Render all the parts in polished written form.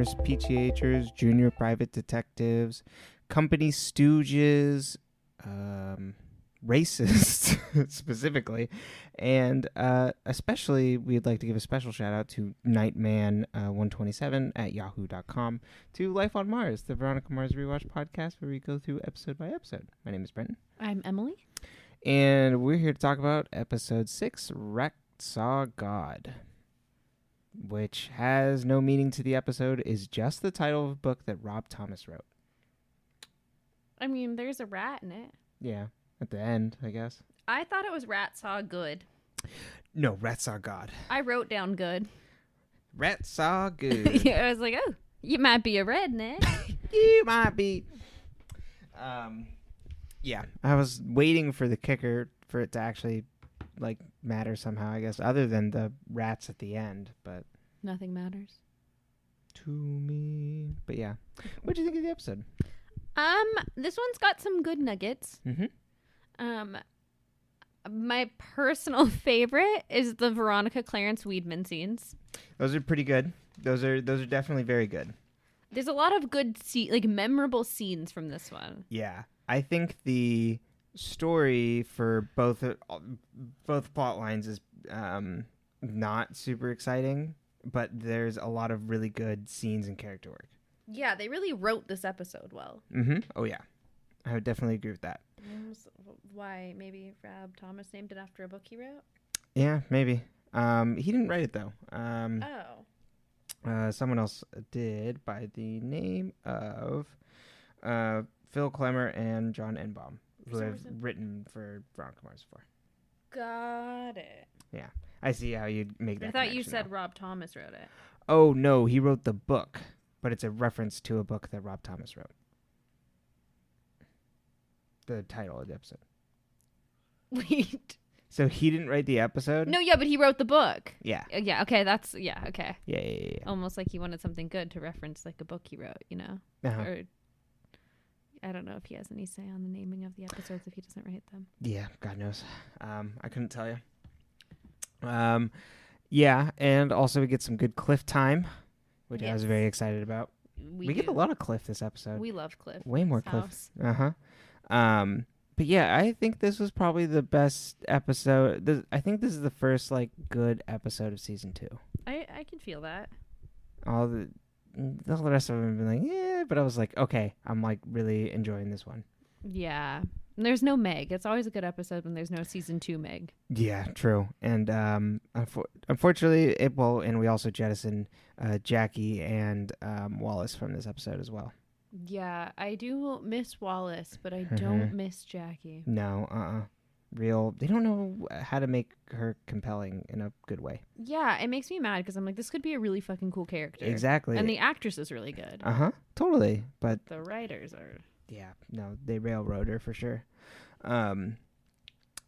plumbers, PTHers, junior private detectives, company stooges, racists specifically, and especially we'd like to give a special shout out to Nightman127 at yahoo.com, to Life on Mars, the Veronica Mars Rewatch podcast where we go through episode by episode. My name is Brenton. I'm Emily. And we're here to talk about episode 6, Rat Saw God, which has no meaning to the episode, is just the title of a book that Rob Thomas wrote. I mean, there's a rat in it. Yeah, at the end, I guess. I thought it was Rat Saw Good. No, Rat Saw God. I wrote down good. Rat Saw Good. Yeah, I was like, oh, you might be a redneck. You might be. Yeah, I was waiting for the kicker for it to actually, like, matter somehow, I guess, other than the rats at the end, but... Nothing matters. To me. But yeah. What do you think of the episode? This one's got some good nuggets. Mm-hmm. My personal favorite is the Veronica Clarence WIEDMAN scenes. Those are pretty good. Those are definitely very good. There's a lot of good, memorable scenes from this one. Yeah. I think the story for both plot lines is not super exciting, but there's a lot of really good scenes and character work. Yeah, they really wrote this episode well. Mm-hmm. Oh, yeah. I would definitely agree with that. Why? Maybe Rob Thomas named it after a book he wrote? Yeah, maybe. He didn't write it, though. Someone else did by the name of Phil Klemmer and John Enbaum, who have written for Veronica Mars before. Got it. Yeah. I see how you'd make that I thought you said now. Rob Thomas wrote it. Oh, no, he wrote the book, but it's a reference to a book that Rob Thomas wrote. The title of the episode. Wait. So he didn't write the episode? No, yeah, but he wrote the book. Yeah. Yeah, okay, okay. Yeah. Almost like he wanted something good to reference, like a book he wrote, you know? Uh-huh. Or I don't know if he has any say on the naming of the episodes if he doesn't write them. Yeah, God knows. I couldn't tell you. Yeah, and also we get some good Cliff time, which I was very excited about. We get a lot of Cliff this episode. We love Cliff. Way more Cliff. Uh-huh. But yeah, I think this was probably the best episode. I think this is the first, like, good episode of season 2. I can feel that. All the rest of them have been like, yeah, but I was like, okay, I'm, like, really enjoying this one. Yeah. And there's no Meg. It's always a good episode when there's no season 2 Meg. Yeah, true. And unfortunately, and we also jettison Jackie and Wallace from this episode as well. Yeah, I do miss Wallace, but I don't miss Jackie. No, they don't know how to make her compelling in a good way. Yeah, it makes me mad because I'm like, this could be a really fucking cool character. Exactly. And the actress is really good. Totally. But the writers are... Yeah, no, they railroad her for sure. And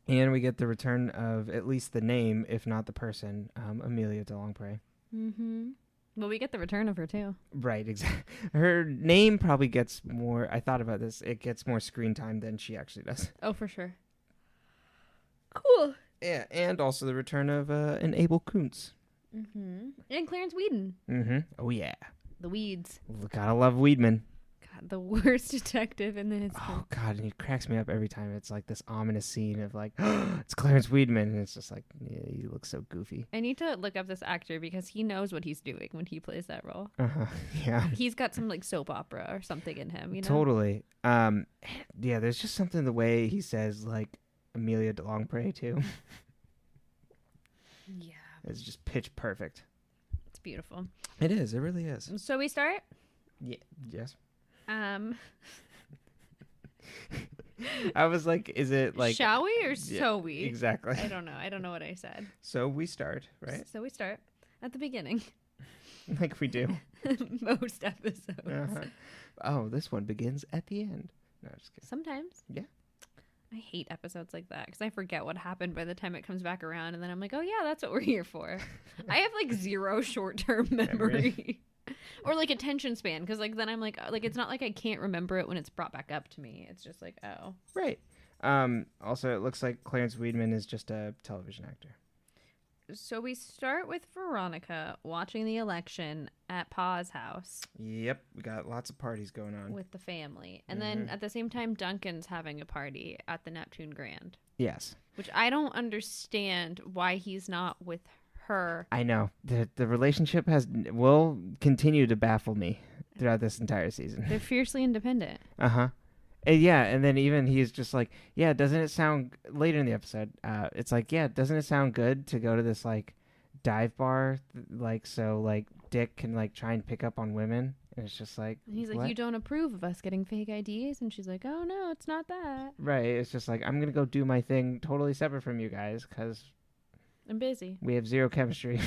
we get the return of at least the name, if not the person, Amelia de Longpre. Mm-hmm. Well, we get the return of her, too. Right, exactly. Her name probably gets more... I thought about this. It gets more screen time than she actually does. Oh, for sure. Cool. Yeah, and also the return of an Abel Kuntz. Mm-hmm. And Clarence Whedon. Mm-hmm. Oh, yeah. The Weeds. Gotta love WIEDMAN. God, the worst detective in the history. Oh, God, and he cracks me up every time. It's like this ominous scene of like, it's Clarence Whedon, and it's just like, yeah, he looks so goofy. I need to look up this actor because he knows what he's doing when he plays that role. Yeah. He's got some like soap opera or something in him, you know? Totally. Yeah, there's just something the way he says like Amelia de Longpre too. Yeah. It's just pitch perfect. It's beautiful. It is. It really is. So we start? Yeah. Yes. I was like, is it like... Shall we or so we? Exactly. I don't know. I don't know what I said. So we start, right? So we start at the beginning. Like we do. Most episodes. Oh, this one begins at the end. No, just kidding. Sometimes. Yeah. I hate episodes like that because I forget what happened by the time it comes back around. And then I'm like, oh, yeah, that's what we're here for. I have like zero short-term memory. Or like attention span because like then I'm like it's not like I can't remember it when it's brought back up to me. It's just like, oh. Right. Also, it looks like Clarence Whedon is just a television actor. So we start with Veronica watching the election at Pa's house Yep, we got lots of parties going on. with the family. And then at the same time, Duncan's having a party at the Neptune Grand, Yes. which I don't understand why he's not with her. I know. The relationship will continue to baffle me throughout this entire season. They're fiercely independent. Uh-huh. And yeah, and then even he's just like, yeah, doesn't it sound later in the episode? It's like, yeah, doesn't it sound good to go to this like dive bar, like so like Dick can like try and pick up on women? And it's just like, And he's like, what? you don't approve of us getting fake IDs? And she's like, oh no, it's not that. Right. It's just like, I'm gonna go do my thing, totally separate from you guys, because I'm busy. we have zero chemistry.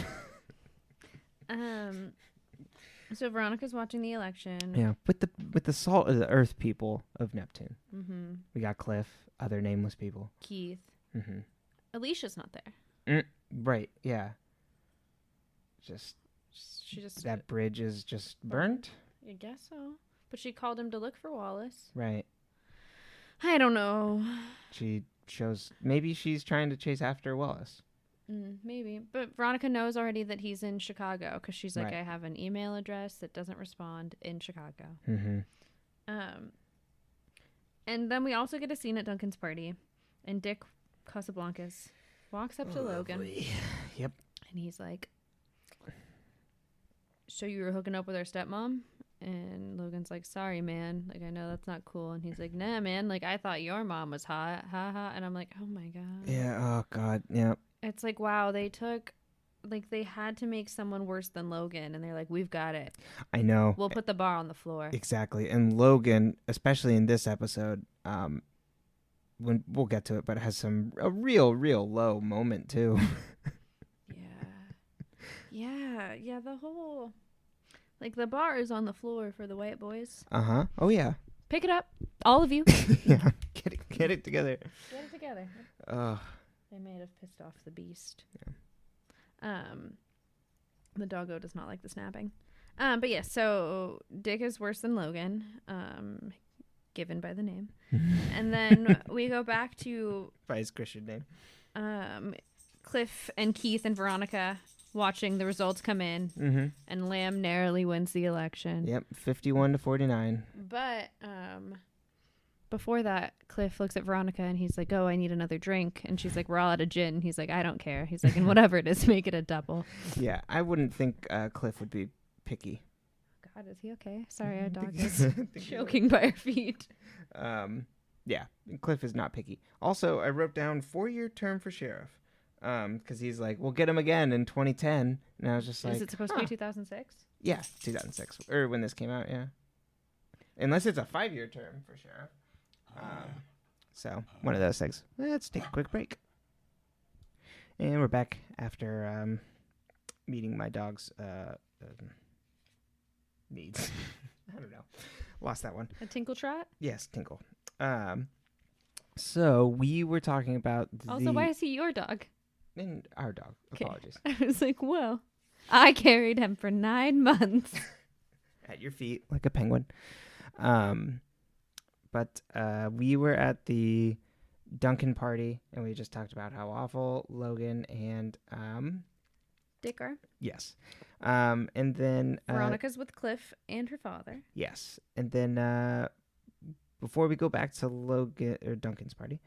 So Veronica's watching the election. Yeah, with the salt of the earth people of Neptune. Mm-hmm. We got Cliff, other nameless people. Keith. Mm-hmm. Alicia's not there. Right. Yeah. Just She just that bridge is just burnt. I guess so. But she called him to look for Wallace. Right. I don't know. She shows maybe she's trying to chase after Wallace. Maybe. But Veronica knows already that he's in Chicago because she's like, Right. I have an email address that doesn't respond in Chicago. Mm-hmm. And then we also get a scene at Duncan's party. And Dick Casablancas walks up to Logan. Yep. And he's like, so you were hooking up with our stepmom? And Logan's like, sorry, man. Like, I know that's not cool. And he's like, nah, man. Like, I thought your mom was hot. Ha ha. And I'm like, oh my God. Yeah. Oh God. Yeah. It's like, wow, they had to make someone worse than Logan. And they're like, we've got it. I know. We'll put the bar on the floor. Exactly. And Logan, especially in this episode, when we'll get to it, but it has a real low moment too. Yeah. The whole, like, the bar is on the floor for the white boys. Uh-huh. Oh yeah. Pick it up, all of you. Yeah. Get it together. Get it together. They may have pissed off the beast. Yeah. The doggo does not like the snapping. But yeah, so Dick is worse than Logan, given by the name. And then we go back to By his Christian name. Cliff and Keith and Veronica watching the results come in. Mm-hmm. And Lamb narrowly wins the election. Yep. 51-49. But before that, Cliff looks at Veronica and he's like, oh, I need another drink. And she's like, we're all out of gin. And he's like, I don't care. He's like, and whatever it is, make it a double. Yeah, I wouldn't think Cliff would be picky. God, is he okay? Sorry, our dog is choking by our feet. Yeah, Cliff is not picky. Also, I wrote down 4-year term for sheriff. Because he's like, we'll get him again in 2010. And I was just like, is it supposed to be 2006? Yeah, 2006. Or when this came out, yeah. Unless it's a 5-year term for sheriff. So, one of those things. Let's take a quick break. And we're back after meeting my dog's needs. I don't know. Lost that one. A tinkle trot? Yes, Tinkle. So, we were talking about Also, why is he your dog? And our dog. Okay. Apologies. I was like, well, I carried him for 9 months. At your feet, like a penguin. But we were at the Duncan party, and we just talked about how awful Logan and Dick are. yes, and then Veronica's with Cliff and her father. yes, and then before we go back to Logan or Duncan's party,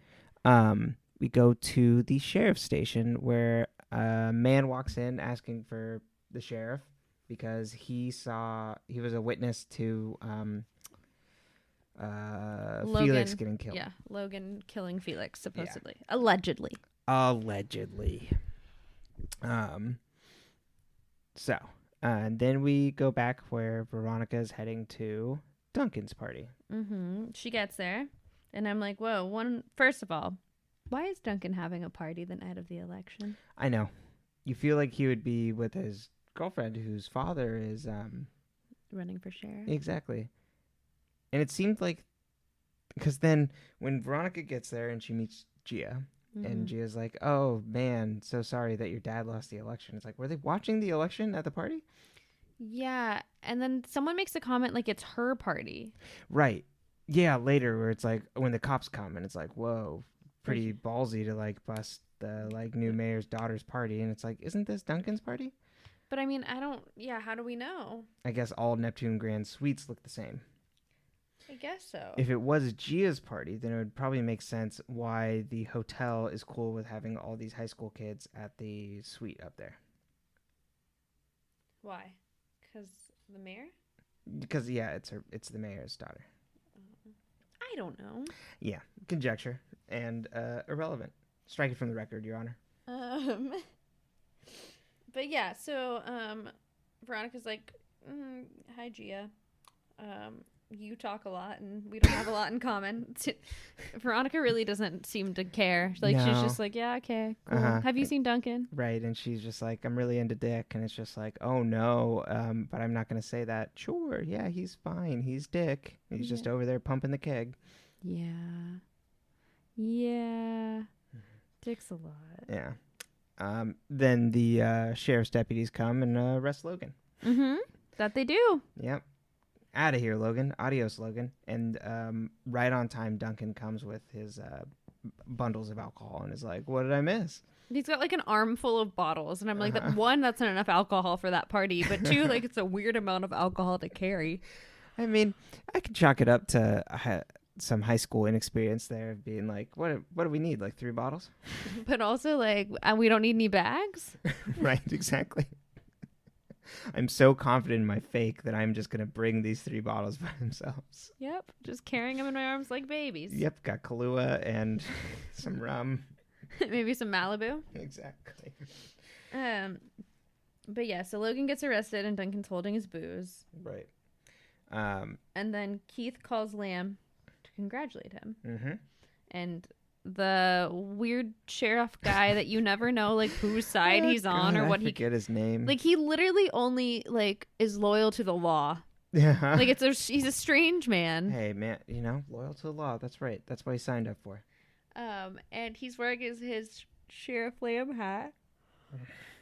we go to the sheriff's station where a man walks in asking for the sheriff because he was a witness to Felix getting killed. Yeah, Logan killing Felix, supposedly. Yeah. Allegedly. So, and then we go back where Veronica is heading to Duncan's party. Mm-hmm. She gets there, and I'm like, whoa, first of all, why is Duncan having a party the night of the election? I know. You feel like he would be with his girlfriend whose father is running for sheriff. Exactly. And it seemed like, because then when Veronica gets there and she meets Gia, and Gia's like, oh man, so sorry that your dad lost the election. It's like, were they watching the election at the party? Yeah. And then someone makes a comment like it's her party. Right. Yeah, later where it's like, when the cops come and it's like, whoa, pretty ballsy to like bust the like new mayor's daughter's party, and it's like, isn't this Duncan's party? But I mean, I don't. Yeah, how do we know? I guess all Neptune Grand Suites look the same. I guess so. If it was Gia's party, then it would probably make sense why the hotel is cool with having all these high school kids at the suite up there. Why? Because the mayor? Because yeah, it's the mayor's daughter. I don't know. Yeah, conjecture and irrelevant. Strike it from the record, Your Honor. But yeah, so Veronica's like, hi Gia. You talk a lot and we don't have a lot in common. Veronica really doesn't seem to care. Like, No. she's just like, yeah, okay, cool. Have you seen Duncan? Right, and she's just like, I'm really into Dick, and it's just like, oh no, but I'm not going to say that. Sure, yeah, he's fine. He's Dick. He's just over there pumping the keg. Yeah. Yeah. Dick's a lot. Yeah. Then the sheriff's deputies come and arrest Logan. Mm-hmm. That they do. Yep. Out of here, Logan. Adios, Logan. And right on time, Duncan comes with his bundles of alcohol and is like, what did I miss? He's got like an armful of bottles. And I'm like, one, that's not enough alcohol for that party. But two, like, it's a weird amount of alcohol to carry. I mean, I could chalk it up to some high school inexperience there of being like, what do we need? Like 3 bottles? But also, like, we don't need any bags. Right, exactly. I'm so confident in my fake that I'm just going to bring these 3 bottles by themselves. Yep. Just carrying them in my arms like babies. Yep, got Kahlua and some rum. Maybe some Malibu. Exactly. But yeah, so Logan gets arrested and Duncan's holding his booze. Right. And then Keith calls Lamb to congratulate him. Mm-hmm. And the weird sheriff guy that you never know, like, whose side he's on or what I forget his name. Like, he literally only, like, is loyal to the law. Yeah. Like, he's a strange man. Hey, man, loyal to the law. That's right. That's what he signed up for. And he's wearing his Sheriff Lamb hat.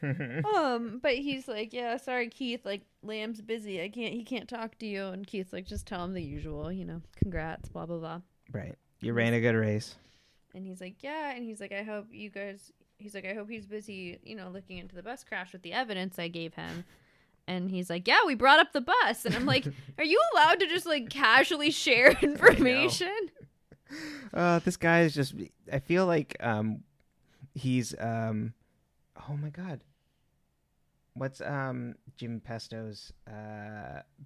But he's like, yeah, sorry, Keith, like, Lamb's busy. He can't talk to you. And Keith's like, just tell him the usual, congrats, blah, blah, blah. Right. You ran a good race. And he's like, yeah. And he's like, I hope he's busy, looking into the bus crash with the evidence I gave him. And he's like, yeah, we brought up the bus. And I'm like, are you allowed to just, like, casually share information? This guy is just, I feel like he's, oh my God. What's Jim Pesto's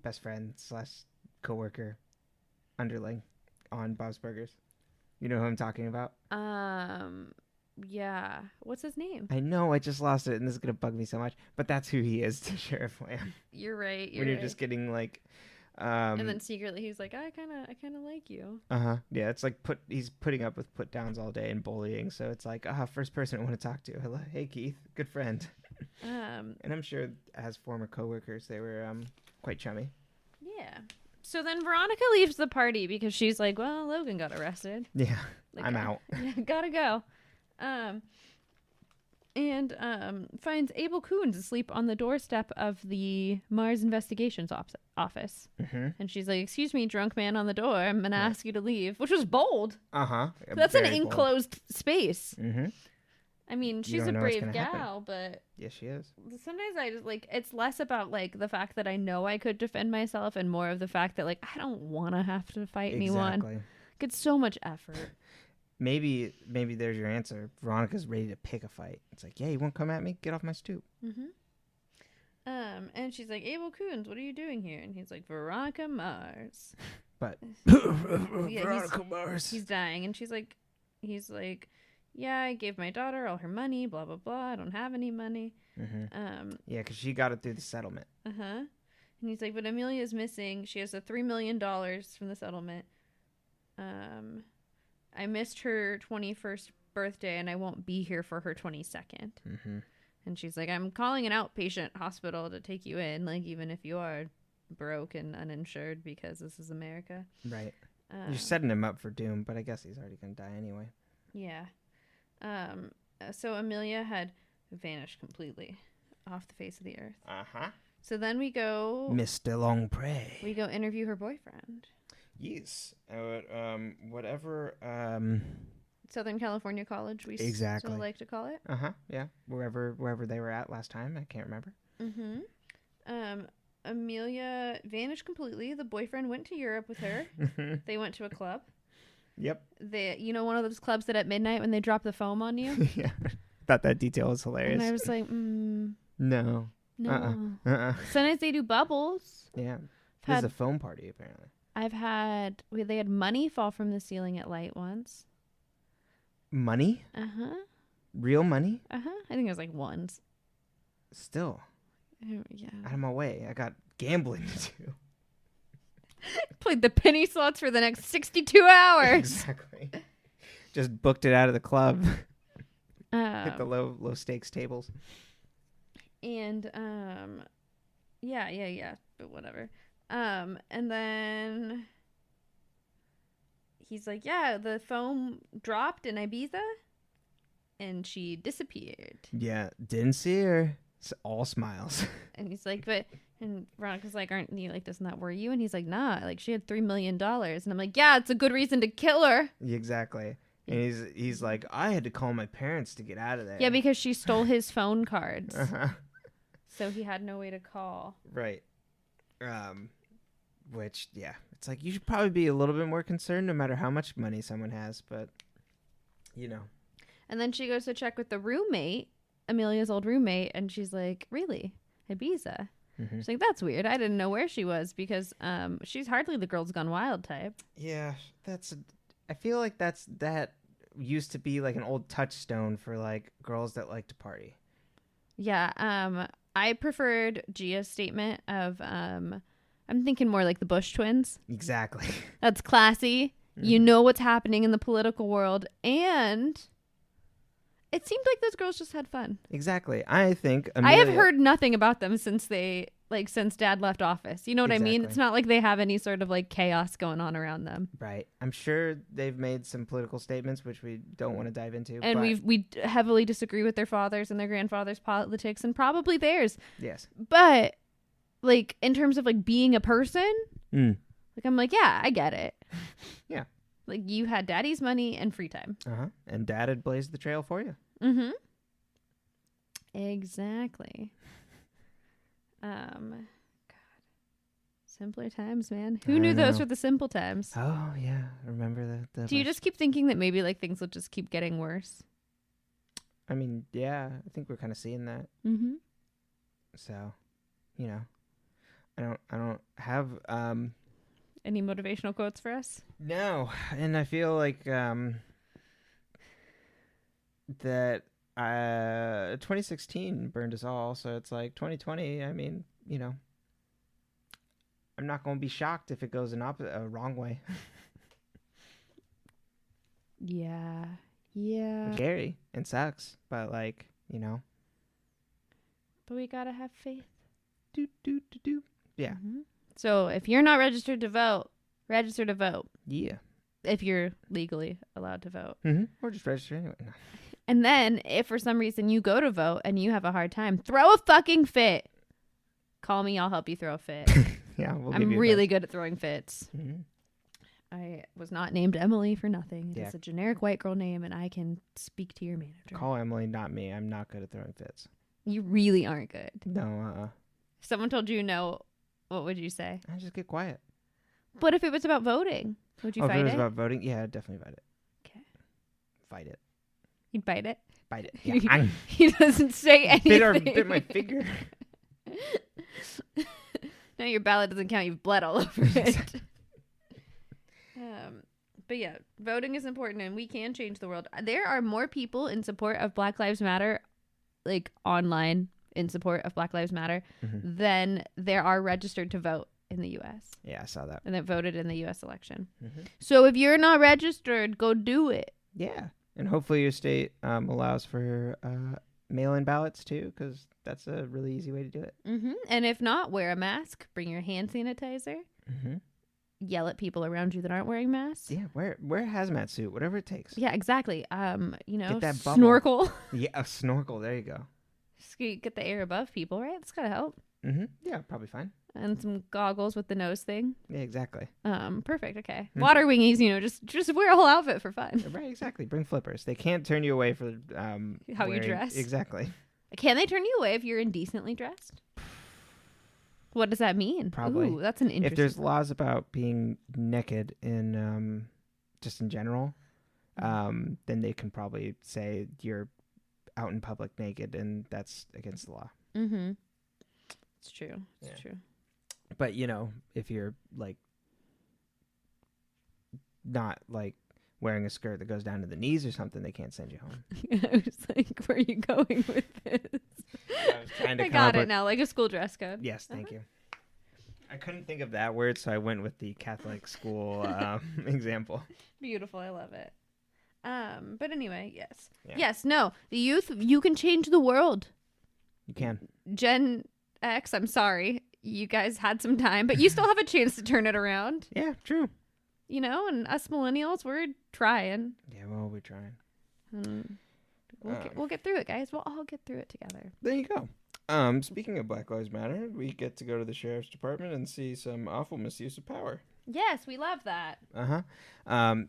best friend / coworker underling on Bob's Burgers? You know who I'm talking about? Yeah. What's his name? I know, I just lost it, and this is gonna bug me so much. But that's who he is to Sheriff Lamb. You're right. When you're just getting like, and then secretly he's like, I kind of like you. Yeah, it's like he's putting up with put downs all day and bullying. So it's like, first person I want to talk to. Hello, hey Keith, good friend. And I'm sure as former coworkers, they were quite chummy. Yeah. So then Veronica leaves the party because she's like, well, Logan got arrested. Yeah, like, I'm out. Yeah, gotta go. And finds Abel Coons asleep on the doorstep of the Mars Investigations office. Mm-hmm. And she's like, excuse me, drunk man on the door, I'm going to ask you to leave. Which was bold. That's an enclosed space. Mm-hmm. I mean, she's a brave gal, but... Yes, she is. Sometimes I just, like, it's less about, like, the fact that I know I could defend myself and more of the fact that, like, I don't want to have to fight anyone. Like, it's so much effort. Maybe there's your answer. Veronica's ready to pick a fight. It's like, yeah, you won't come at me? Get off my stoop. Mm-hmm. And she's like, Abel Coons, what are you doing here? And he's like, Veronica Mars. But Veronica Mars. He's dying, and he's like, yeah, I gave my daughter all her money, blah blah blah. I don't have any money. Mm-hmm. Yeah, because she got it through the settlement. And he's like, but Amelia's missing. She has the $3 million from the settlement. I missed her 21st birthday, and I won't be here for her 22nd. Mm-hmm. And she's like, I'm calling an outpatient hospital to take you in, like, even if you are broke and uninsured, because this is America. Right. You're setting him up for doom, but I guess he's already going to die anyway. Yeah. So Amelia had vanished completely off the face of the earth. Uh-huh. So then we go... Mr. Longprey. We go interview her boyfriend. Yes. Whatever Southern California College, we Exactly. still like to call it. Yeah. Wherever they were at last time, I can't remember. Amelia vanished completely. The boyfriend went to Europe with her. They went to a club. Yep. One of those clubs that at midnight when they drop the foam on you. Yeah. Thought that detail was hilarious. And I was like, no. Sometimes they do bubbles. Yeah. This is a foam party, apparently. They had money fall from the ceiling at light once. Money? Real money? I think it was like ones. Still. Yeah. Out of my way. I got gambling to do. Played the penny slots for the next 62 hours. Exactly. Just booked it out of the club. Hit the low stakes tables. And yeah, but whatever. And then he's like, yeah, the foam dropped in Ibiza and she disappeared. Yeah, didn't see her. It's all smiles. And he's like, and Veronica's like, aren't you like, doesn't that worry you? And he's like, nah, like she had $3 million. And I'm like, yeah, it's a good reason to kill her. Exactly. And he's like, I had to call my parents to get out of there. Yeah, because she stole his phone cards. So he had no way to call. Right. Which, yeah, it's like you should probably be a little bit more concerned no matter how much money someone has, but, you know. And then she goes to check with the roommate, Amelia's old roommate, and she's like, really? Ibiza? She's like, that's weird. I didn't know where she was because she's hardly the Girls Gone Wild type. Yeah, I feel like that used to be like an old touchstone for like girls that like to party. Yeah, I preferred Gia's statement of I'm thinking more like the Bush twins. Exactly. That's classy. You know what's happening in the political world, and it seemed like those girls just had fun. Exactly. I think I have heard nothing about them since Dad left office. You know what I mean? It's not like they have any sort of like chaos going on around them. Right. I'm sure they've made some political statements which we don't want to dive into. And we heavily disagree with their fathers and their grandfathers' politics and probably theirs. Yes. But like in terms of like being a person, like I'm like, yeah, I get it. Yeah. Like you had daddy's money and free time. And dad had blazed the trail for you. Exactly. God. Simpler times, man. Who knew those were the simple times? Oh yeah. Remember that. Do you just keep thinking that maybe like things will just keep getting worse? I mean, yeah, I think we're kind of seeing that. So, you know, I don't have any motivational quotes for us? No, and I feel like that 2016 burned us all, so it's like 2020. I mean, you know, I'm not going to be shocked if it goes a wrong way. Yeah. It's scary and sucks, but like, you know. But we gotta have faith. Yeah. So if you're not registered to vote, register to vote. Yeah. If you're legally allowed to vote. Or just register anyway. No. And then if for some reason you go to vote and you have a hard time, throw a fucking fit. Call me, I'll help you throw a fit. Yeah, I'm really good at throwing fits. I was not named Emily for nothing. It's a generic white girl name, and I can speak to your manager. Call Emily, not me. I'm not good at throwing fits. You really aren't good. No, If someone told you no, what would you say? I just get quiet. But if it was about voting, would you fight it? If it was about voting, yeah, I'd definitely fight it. Okay. Fight it. You'd bite it? Bite it. Yeah. He doesn't say anything. Bit my finger. No, your ballot doesn't count. You've bled all over it. But yeah, voting is important and we can change the world. There are more people in support of Black Lives Matter, like online in support of Black Lives Matter, than there are registered to vote in the U.S. Yeah, I saw that. And that voted in the U.S. election. So if you're not registered, go do it. Yeah. And hopefully your state allows for mail-in ballots too, because that's a really easy way to do it. And if not, wear a mask, bring your hand sanitizer, yell at people around you that aren't wearing masks. Yeah, wear a hazmat suit, whatever it takes. Yeah, exactly. You know, get that bubble. Snorkel. Yeah, a snorkel. There you go. Just get the air above people, right? That's gotta help. Yeah, probably fine. and some goggles with the nose thing. Yeah, exactly. Perfect. Okay. Water wingies, just wear a whole outfit for fun. Right, exactly. Bring flippers. They can't turn you away for How you dress. Exactly. Can they turn you away if you're indecently dressed? What does that mean? Probably. Ooh, that's an interesting. If there's laws about being naked in just in general, then they can probably say you're out in public naked, and that's against the law. Mm-hmm. It's true. It's true. But if you're like not like wearing a skirt that goes down to the knees or something, they can't send you home. I was like, where are you going with this? I was trying to I got it now, like a school dress code. Yes, thank you. I couldn't think of that word, so I went with the Catholic school example. Beautiful, I love it. But anyway, yes. Yeah. Yes, no. The youth, you can change the world. You can. Gen X, I'm sorry. You guys had some time, but you still have a chance to turn it around. Yeah, true. And us millennials, we're trying. Yeah, well, we're trying. We'll get through it, guys. We'll all get through it together. There you go. Speaking of Black Lives Matter, we get to go to the sheriff's department and see some awful misuse of power. Yes, we love that.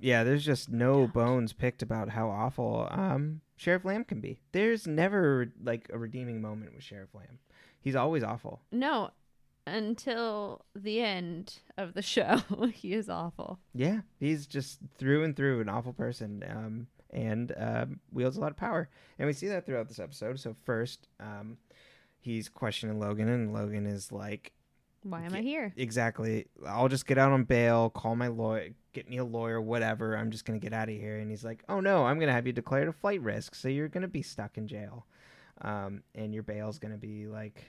Yeah, there's just no bones picked about how awful Sheriff Lamb can be. There's never like a redeeming moment with Sheriff Lamb. He's always awful. No, until the end of the show, he is awful. Yeah, he's just through and through an awful person, and wields a lot of power. And we see that throughout this episode. So first, he's questioning Logan, and Logan is like, why am I here? Exactly. I'll just get out on bail, call my lawyer, get me a lawyer, whatever. I'm just going to get out of here. And he's like, oh, no, I'm going to have you declared a flight risk. So you're going to be stuck in jail. And your bail's going to be like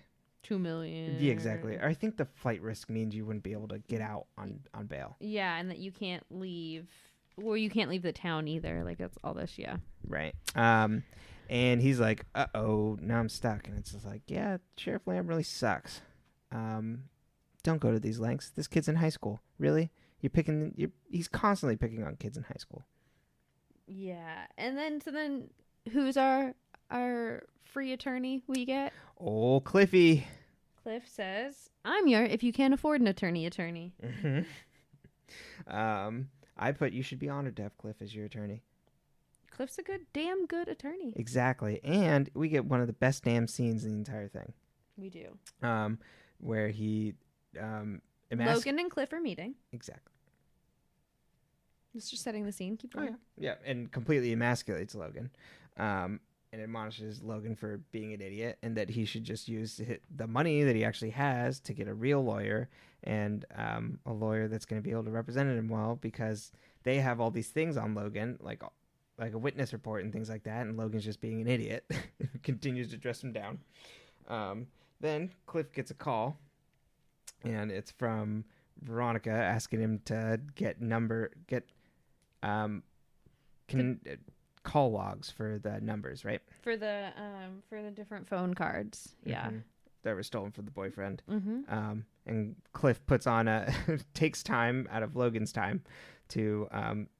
$2 million. Yeah, exactly. I think the flight risk means you wouldn't be able to get out on bail. Yeah, and that you can't leave. Well, you can't leave the town either. Like, that's all this, yeah. Right. And he's like, uh-oh, now I'm stuck. And it's just like, yeah, Sheriff Lamb really sucks. Don't go to these lengths. This kid's in high school. Really? He's constantly picking on kids in high school. Yeah. And then who's our free attorney we get? Oh, Cliffy. Cliff says, I'm your if you can't afford an attorney. Mm-hmm. I put you should be honored to have Cliff as your attorney. Cliff's a damn good attorney. Exactly. And we get one of the best damn scenes in the entire thing. We do. Where he Logan and Cliff are meeting. Exactly. It's just setting the scene. Keep going. Yeah, and completely emasculates Logan. And admonishes Logan for being an idiot and that he should just use the money that he actually has to get a real lawyer and a lawyer that's going to be able to represent him well, because they have all these things on Logan, like a witness report and things like that, and Logan's just being an idiot. Continues to dress him down. Then Cliff gets a call, and it's from Veronica asking him to get call logs for the numbers, right? For the different phone cards. Yeah. Mm-hmm. That were stolen from the boyfriend. Mm-hmm. And Cliff puts on takes time out of Logan's time to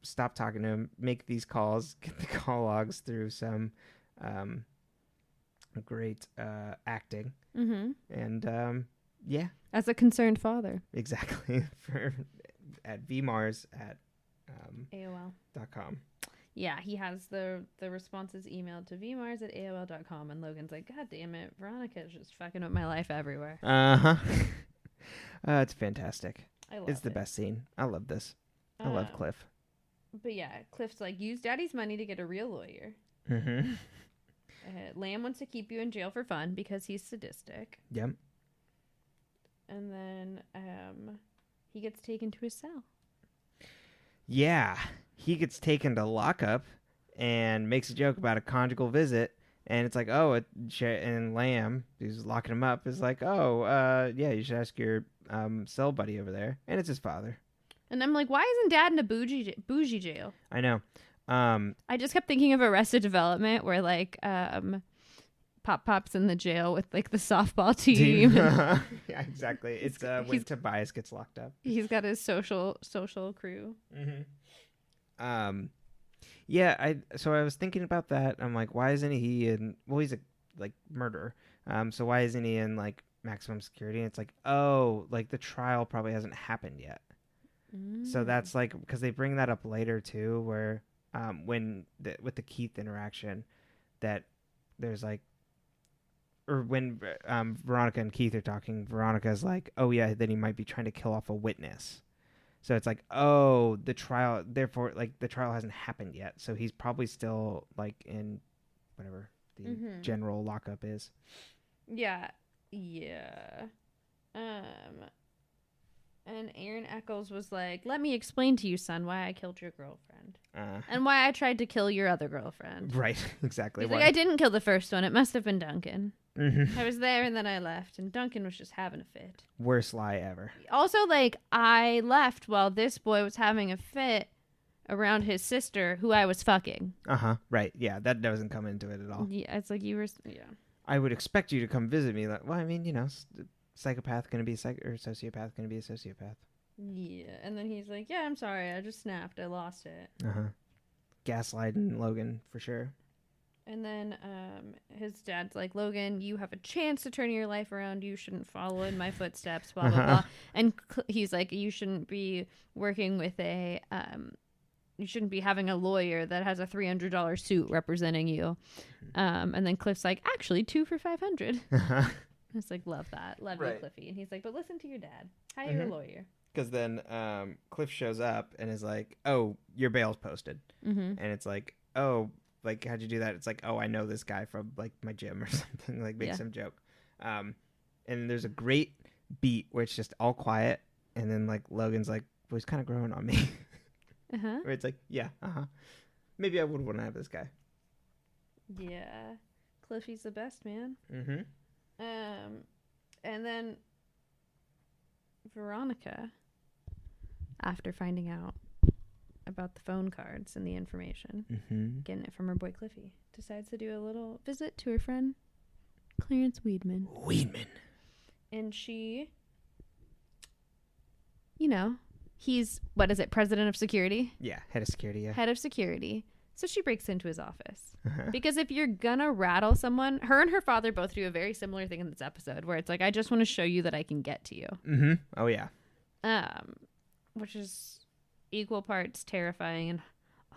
stop talking to him, make these calls, get the call logs through some great acting. Mm-hmm. And yeah. As a concerned father. Exactly. At VMars at AOL.com. .com. Yeah, he has the responses emailed to vmars at AOL.com, and Logan's like, God damn it, Veronica's just fucking up my life everywhere. Uh-huh. It's fantastic. It's the best scene. I love this. I love Cliff. But yeah, Cliff's like, use daddy's money to get a real lawyer. Mm-hmm. Lamb wants to keep you in jail for fun because he's sadistic. Yep. And then he gets taken to his cell. Yeah. He gets taken to lockup and makes a joke about a conjugal visit. And it's like, and Lamb, who's locking him up, is like, yeah, you should ask your cell buddy over there. And it's his father. And I'm like, why isn't Dad in a bougie jail? I know. I just kept thinking of Arrested Development, where like Pop's in the jail with like the softball team. Yeah, exactly. It's when Tobias gets locked up. He's got his social crew. Mm-hmm. Yeah, so I was thinking about that. I'm like, why isn't he in? Well, he's a murderer. So why isn't he in like maximum security. And it's like, oh, like the trial probably hasn't happened yet. So that's like, because they bring that up later too, where with the Keith interaction, that there's like, or when Veronica and Keith are talking, Veronica's like, oh yeah, then he might be trying to kill off a witness. So it's like, oh, the trial, therefore, like the trial hasn't happened yet. So he's probably still like in whatever the general lockup is. Yeah. Yeah. And Aaron Eccles was like, let me explain to you, son, why I killed your girlfriend. And why I tried to kill your other girlfriend. Right, exactly. He's like, I didn't kill the first one. It must have been Duncan. I was there and then I left. And Duncan was just having a fit. Worst lie ever. Also, like, I left while this boy was having a fit around his sister, who I was fucking. Right. Yeah, that doesn't come into it at all. Yeah, it's like you were... Yeah. I would expect you to come visit me. Like, well, I mean, you know... Psychopath gonna be or sociopath gonna be a sociopath. Yeah, and then he's like, "Yeah, I'm sorry, I just snapped, I lost it." Gaslighting Logan for sure. And then his dad's like, "Logan, you have a chance to turn your life around. You shouldn't follow in my footsteps." Blah blah blah. And he's like, "You shouldn't be working with a you shouldn't be having a lawyer that has a $300 suit representing you." And then Cliff's like, "Actually, 2 for $500." I was like, love that. Love you, Cliffy. And he's like, but listen to your dad. Hire a lawyer. Because then Cliff shows up and is like, oh, your bail's posted. And it's like, oh, like, how'd you do that? It's like, oh, I know this guy from, like, my gym or something. Like, make some joke. And there's a great beat where it's just all quiet. And then, like, Logan's like, well, he's kind of growing on me. Where it's like, yeah, maybe I would want to have this guy. Yeah. Cliffy's the best, man. And then Veronica, after finding out about the phone cards and the information, getting it from her boy Cliffy, decides to do a little visit to her friend Clarence WIEDMAN. And she, you know, he's, what is it, president of security? Yeah, head of security, yeah. Head of security. So she breaks into his office. Because if you're gonna rattle someone, her and her father both do a very similar thing in this episode where it's like, I just want to show you that I can get to you. Oh, yeah. Which is equal parts terrifying and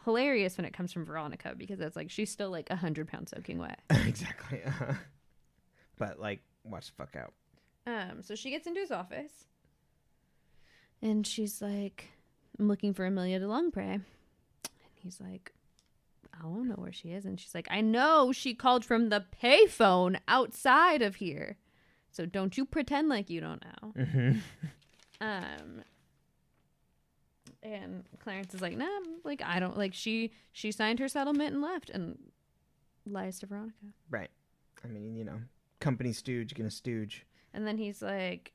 hilarious when it comes from Veronica, because it's like, she's still like 100 pounds soaking wet. Exactly. But like, watch the fuck out. So she gets into his office and she's like, I'm looking for Amelia de Longpre. And he's like, I don't know where she is. And she's like, I know she called from the payphone outside of here. So don't you pretend like you don't know. And Clarence is like, nah, like, I don't, like, she signed her settlement and left, and lies to Veronica. Right. I mean, you know, company stooge gonna stooge. And then he's like,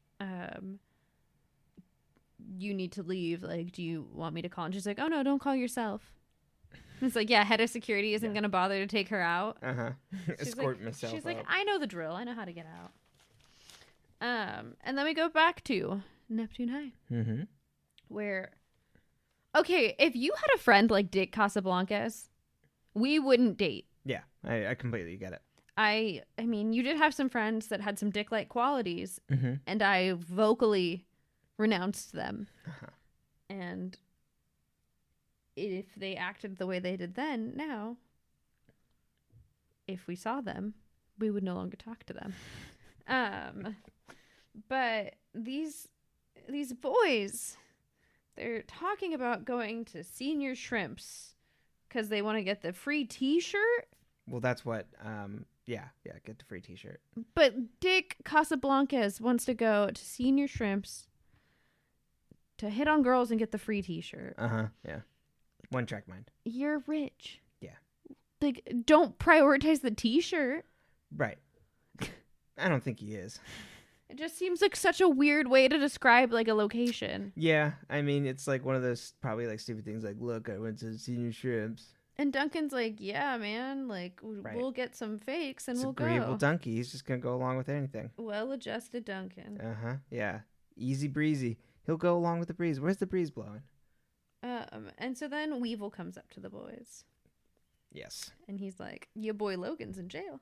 you need to leave. Like, do you want me to call? And she's like, oh no, don't call yourself. It's like, yeah, head of security isn't going to bother to take her out. Escort myself She's out. like, I know the drill. I know how to get out. And then we go back to Neptune High. Where, okay, if you had a friend like Dick Casablancas, we wouldn't date. Yeah, I completely get it. I mean, you did have some friends that had some dick-like qualities, and I vocally renounced them. And if they acted the way they did then, now, if we saw them, we would no longer talk to them. But these boys, they're talking about going to Senior Shrimps because they want to get the free T-shirt. Well, that's what, yeah, get the free T-shirt. But Dick Casablancas wants to go to Senior Shrimps to hit on girls and get the free T-shirt. Yeah. One track mind. You're rich. Yeah. Like, don't prioritize the T-shirt. Right. I don't think he is. It just seems like such a weird way to describe, like, a location. Yeah, I mean, it's like one of those probably like stupid things like, look, I went to Senior Shrimps. And Duncan's like, yeah, man, like, we'll get some fakes and it's we'll agreeable go. Donkey. He's just going to go along with anything. Well-adjusted Duncan. Yeah. Easy breezy. He'll go along with the breeze. Where's the breeze blowing? And so then Weevil comes up to the boys. Yes. And he's like, your boy Logan's in jail.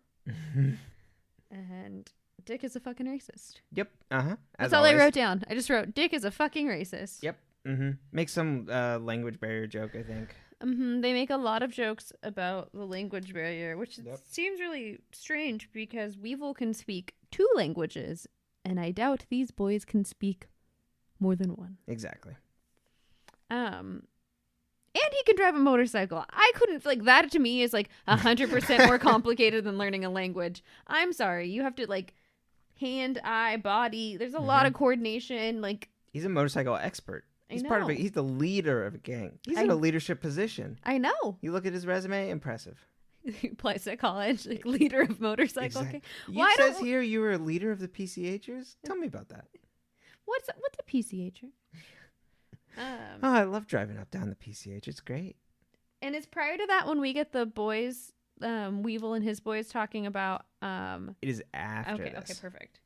And Dick is a fucking racist. Yep. Uh-huh. That's all I wrote down. I just wrote, Dick is a fucking racist. Yep. Mm-hmm. Make some language barrier joke, I think. They make a lot of jokes about the language barrier, which seems really strange because Weevil can speak 2 languages, and I doubt these boys can speak more than 1. Exactly. And he can drive a motorcycle. I couldn't, like, that to me is like 100% more complicated than learning a language. I'm sorry. You have to, like, hand, eye, body. There's a lot of coordination. Like, he's a motorcycle expert. He's part of it. He's the leader of a gang. He's in a leadership position. I know. You look at his resume, impressive. He applies at college, like leader of motorcycle gang. It says here you were a leader of the PCHers. Tell me about that. What's a PCHer? I love driving up down the PCH. It's great. And it's prior to that when we get the boys, Weevil and his boys talking about. It is after this. Okay, perfect.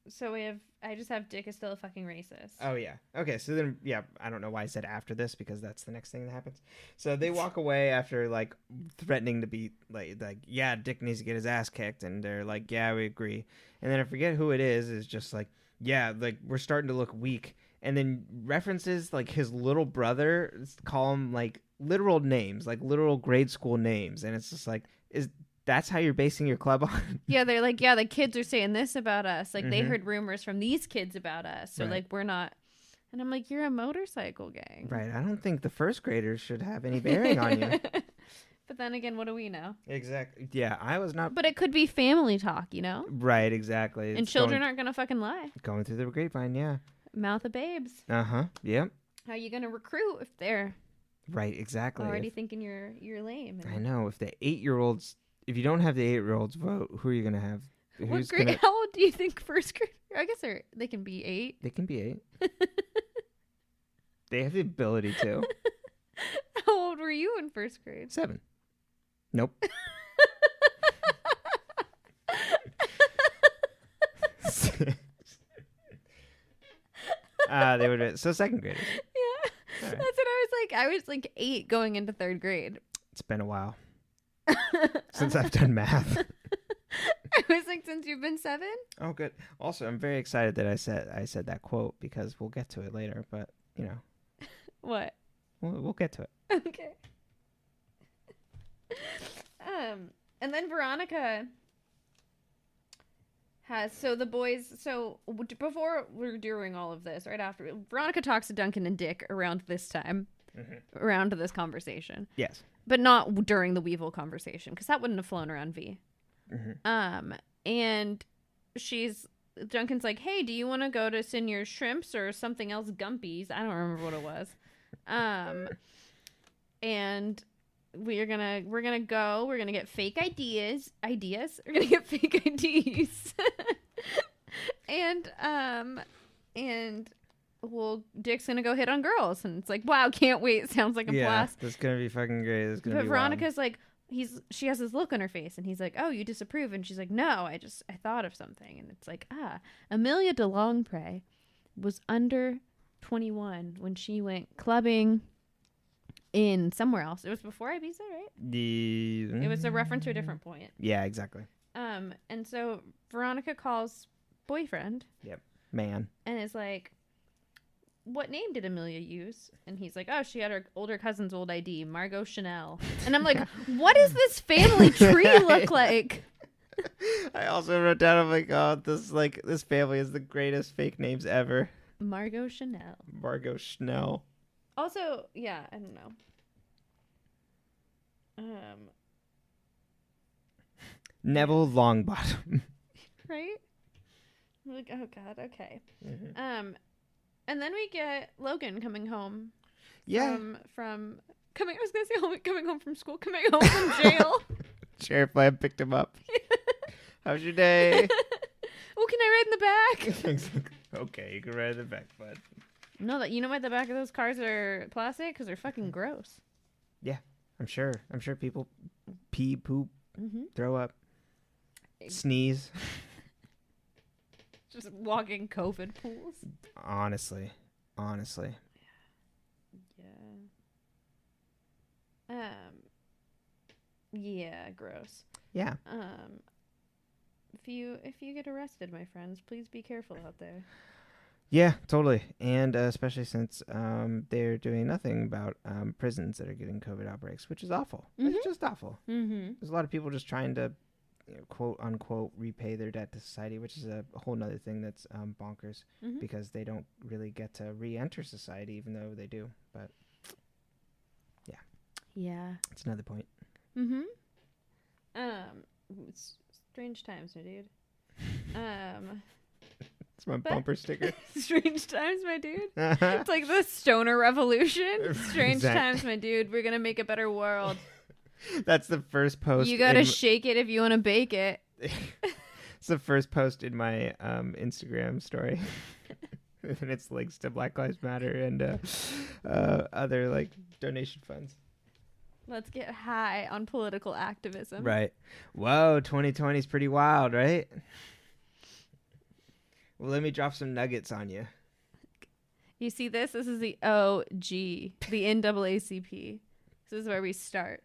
So I just have Dick is still a fucking racist. Oh, yeah. Okay, so then, yeah, I don't know why I said after this, because that's the next thing that happens. So they walk away after, like, threatening to be, like yeah, Dick needs to get his ass kicked, and they're like, yeah, we agree. And then I forget who it is just like, yeah, like, we're starting to look weak. And then references, like, his little brother, call him, like, literal names, like, literal grade school names. And it's just like, that's how you're basing your club on? Yeah, they're like, yeah, the kids are saying this about us. Like, they heard rumors from these kids about us. So, like, we're not. And I'm like, you're a motorcycle gang. Right. I don't think the first graders should have any bearing on you. But then again, what do we know? Exactly. Yeah, I was not. But it could be family talk, you know? Right, exactly. And children aren't going to fucking lie. Going through the grapevine, yeah. Mouth of babes. Uh-huh. Yep. How are you going to recruit if they're right, exactly. already thinking you're lame? I know. If the 8-year-olds, if you don't have the 8-year-olds vote, who are you going to have? What grade? How old do you think first grade? I guess they can be 8. They can be 8. They have the ability to. How old were you in first grade? 7. Nope. They would have been, so second graders. Yeah. Right. That's what I was like. I was like 8 going into 3rd grade. It's been a while since I've done math. I was like, since you've been 7? Oh, good. Also, I'm very excited that I said that quote because we'll get to it later, but you know. What? We'll get to it. Okay. And then Veronica has, so the boys, so before we're doing all of this, right after, Veronica talks to Duncan and Dick around this time, around this conversation. Yes. But not during the Weevil conversation, because that wouldn't have flown around V. And Duncan's like, hey, do you want to go to Señor Shrimps or something else, Gumpies? I don't remember what it was. And we're gonna get fake ideas. We're gonna get fake IDs. and Dick's gonna go hit on girls, and it's like, wow, can't wait. Sounds like a blast. That's gonna be fucking great. It's gonna be Veronica's wild. Like, she has this look on her face, and he's like, oh, you disapprove? And she's like, no, I thought of something. And it's like, Amelia de Longpre was under 21 when she went clubbing in somewhere else. It was before Ibiza, right? It was a reference to a different point. Yeah, exactly. And so Veronica calls boyfriend. Yep. Man. And is like, what name did Amelia use? And he's like, oh, she had her older cousin's old ID, Margot Chanel. And I'm like, what does this family tree look like? I also wrote down, I'm like, oh, this family is the greatest fake names ever. Margot Chanel. Margot Chanel. Also, yeah, I don't know. Neville Longbottom. Right? I'm like, oh god, okay. And then we get Logan coming home. Yeah. I was gonna say coming home from school, coming home from jail. Sheriff Lamb picked him up. How's your day? Oh, can I ride in the back? Okay, you can ride in the back, bud. No, you know why the back of those cars are plastic? Because they're fucking gross. Yeah, I'm sure people pee, poop, throw up, sneeze. Just walking COVID pools. Honestly. Yeah. Yeah, gross. Yeah. if you get arrested, my friends, please be careful out there. Yeah, totally. And especially since they're doing nothing about prisons that are getting COVID outbreaks, which is awful. It's just awful. Mm-hmm. There's a lot of people just trying to, quote unquote, repay their debt to society, which is a whole nother thing that's bonkers because they don't really get to re-enter society, even though they do. But yeah, it's another point. Mm-hmm. It's strange times, my dude. It's my bumper sticker. Strange times, my dude. It's like the stoner revolution. Strange times, my dude. We're gonna make a better world. That's the first post. You gotta shake it if you want to bake it. It's the first post in my Instagram story. And it's links to Black Lives Matter and other like donation funds. Let's get high on political activism. Right. Whoa, 2020 is pretty wild, right? Well, let me drop some nuggets on you. You see this? This is the OG, the NAACP. This is where we start.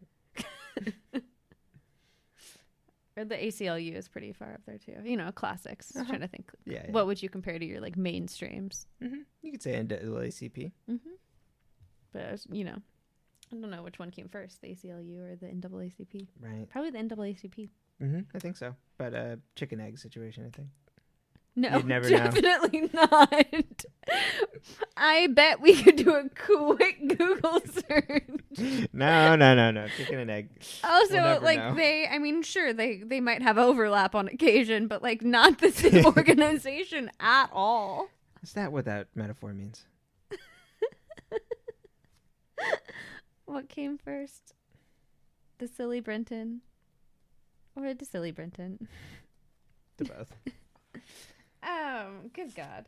Or the ACLU is pretty far up there too. You know, classics. Trying to think. Yeah. What would you compare to your like mainstreams? You could say NAACP. But you know, I don't know which one came first, the ACLU or the NAACP. Right. Probably the NAACP. I think so. But chicken egg situation, I think. No, you'd never know. Definitely not. I bet we could do a quick Google search. No. Chicken and egg. Also, We'll like know. Sure, they might have overlap on occasion, but like not the same organization at all. Is that what that metaphor means? What came first? The silly Brenton or the silly Brenton? To both. Good God.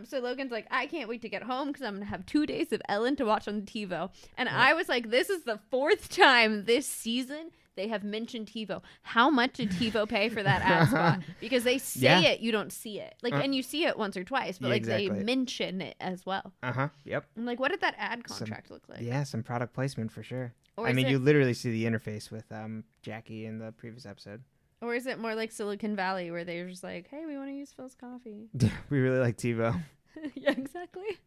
So Logan's like, I can't wait to get home because I'm going to have 2 days of Ellen to watch on TiVo. And I was like, this is the 4th time this season they have mentioned TiVo. How much did TiVo pay for that ad spot? Because they say it, you don't see it. Like, and you see it once or twice, but like they mention it as well. Yep. I'm like, what did that ad contract look like? Yeah, some product placement for sure. Or I mean, you literally see the interface with Jackie in the previous episode. Or is it more like Silicon Valley where they're just like, hey, we want to use Phil's coffee? We really like TiVo. Yeah, exactly.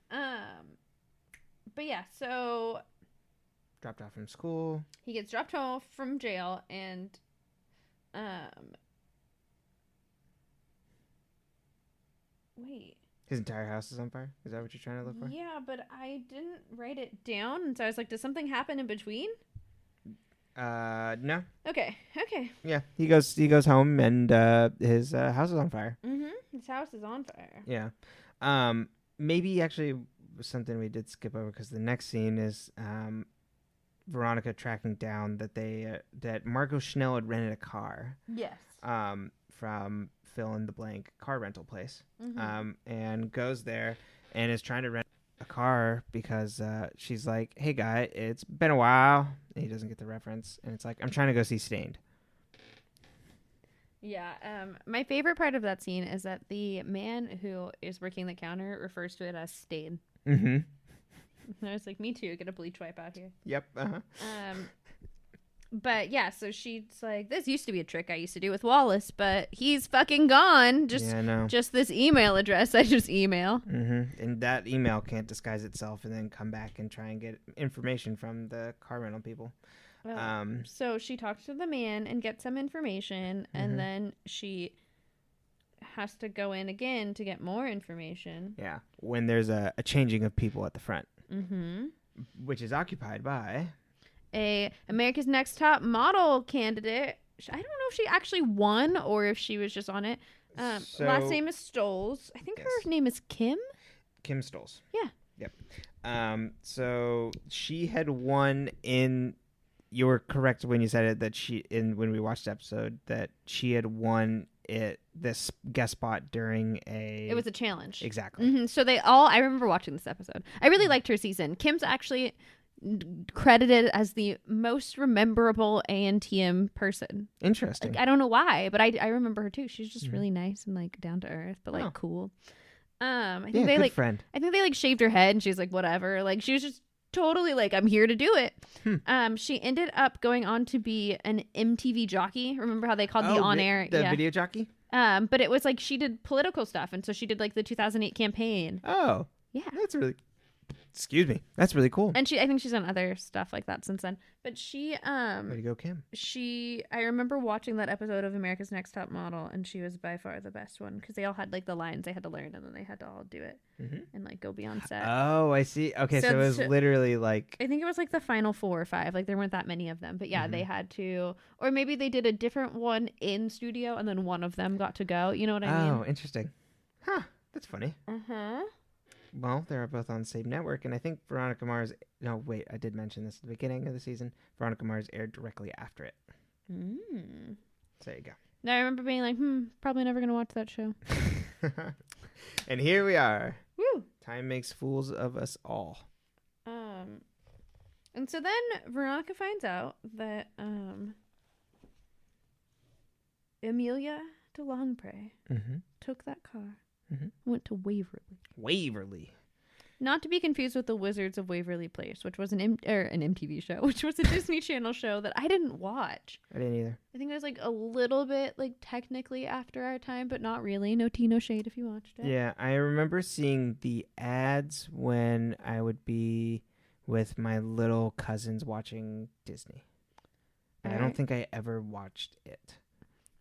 But yeah, so dropped off from school. He gets dropped off from jail and wait. His entire house is on fire? Is that what you're trying to look for? Yeah, but I didn't write it down, and so I was like, does something happen in between? No. Okay. Yeah, he goes home and his house is on fire. His house is on fire. Yeah. Maybe actually something we did skip over because the next scene is Veronica tracking down that Marco Schnell had rented a car. Yes. From fill in the blank car rental place. And goes there and is trying to rent a car because she's like, hey guy, it's been a while. And he doesn't get the reference, and it's like, I'm trying to go see Stained. Yeah. My favorite part of that scene is that the man who is working the counter refers to it as Stain. And I was like, me too, get a bleach wipe out here. Yep. But yeah, so she's like, this used to be a trick I used to do with Wallace, but he's fucking gone. Just this email address I just email. And that email can't disguise itself and then come back and try and get information from the car rental people. So she talks to the man and gets some information, and then she has to go in again to get more information. Yeah, when there's a changing of people at the front. Which is occupied by a America's Next Top Model candidate. I don't know if she actually won or if she was just on it. Last name is Stoles. I think her name is Kim. Kim Stoles. Yeah. Yep. So she had won in. You were correct when you said it when we watched the episode that she had won this guest spot during It was a challenge. Exactly. So I remember watching this episode. I really liked her season. Kim's actually credited as the most rememberable ANTM person. Interesting. Like, I don't know why, but I remember her too. She's just really nice and like down to earth, but like cool. I think they good friend. I think they like shaved her head and she's like whatever. Like she was just totally like, I'm here to do it. Hmm. She ended up going on to be an MTV jockey. Remember how they called the on-air? The video jockey? But it was like she did political stuff, and so she did like the 2008 campaign. Oh. Yeah. That's really... Excuse me. That's really cool. And I think she's done other stuff like that since then. But she, Way to go, Kim. I remember watching that episode of America's Next Top Model, and she was by far the best one because they all had like the lines they had to learn, and then they had to all do it and like go beyond set. Oh, I see. Okay, so it was literally like... I think it was like the final 4 or 5. Like there weren't that many of them, but yeah, they had to, or maybe they did a different one in studio, and then one of them got to go. You know what I mean? Oh, interesting. Huh. That's funny. Well, they're both on the same network, and I think Veronica Mars... No, wait, I did mention this at the beginning of the season. Veronica Mars aired directly after it. So there you go. Now I remember being like, probably never going to watch that show. And here we are. Woo! Time makes fools of us all. And so then Veronica finds out that Amelia de Longpre took that car, went to Waverly. Not to be confused with the Wizards of Waverly Place, which was an MTV show, which was a Disney Channel show that I didn't watch. I didn't either. I think it was like a little bit like technically after our time, but not really. No tea, no shade if you watched it. Yeah, I remember seeing the ads when I would be with my little cousins watching Disney. And I don't think I ever watched it.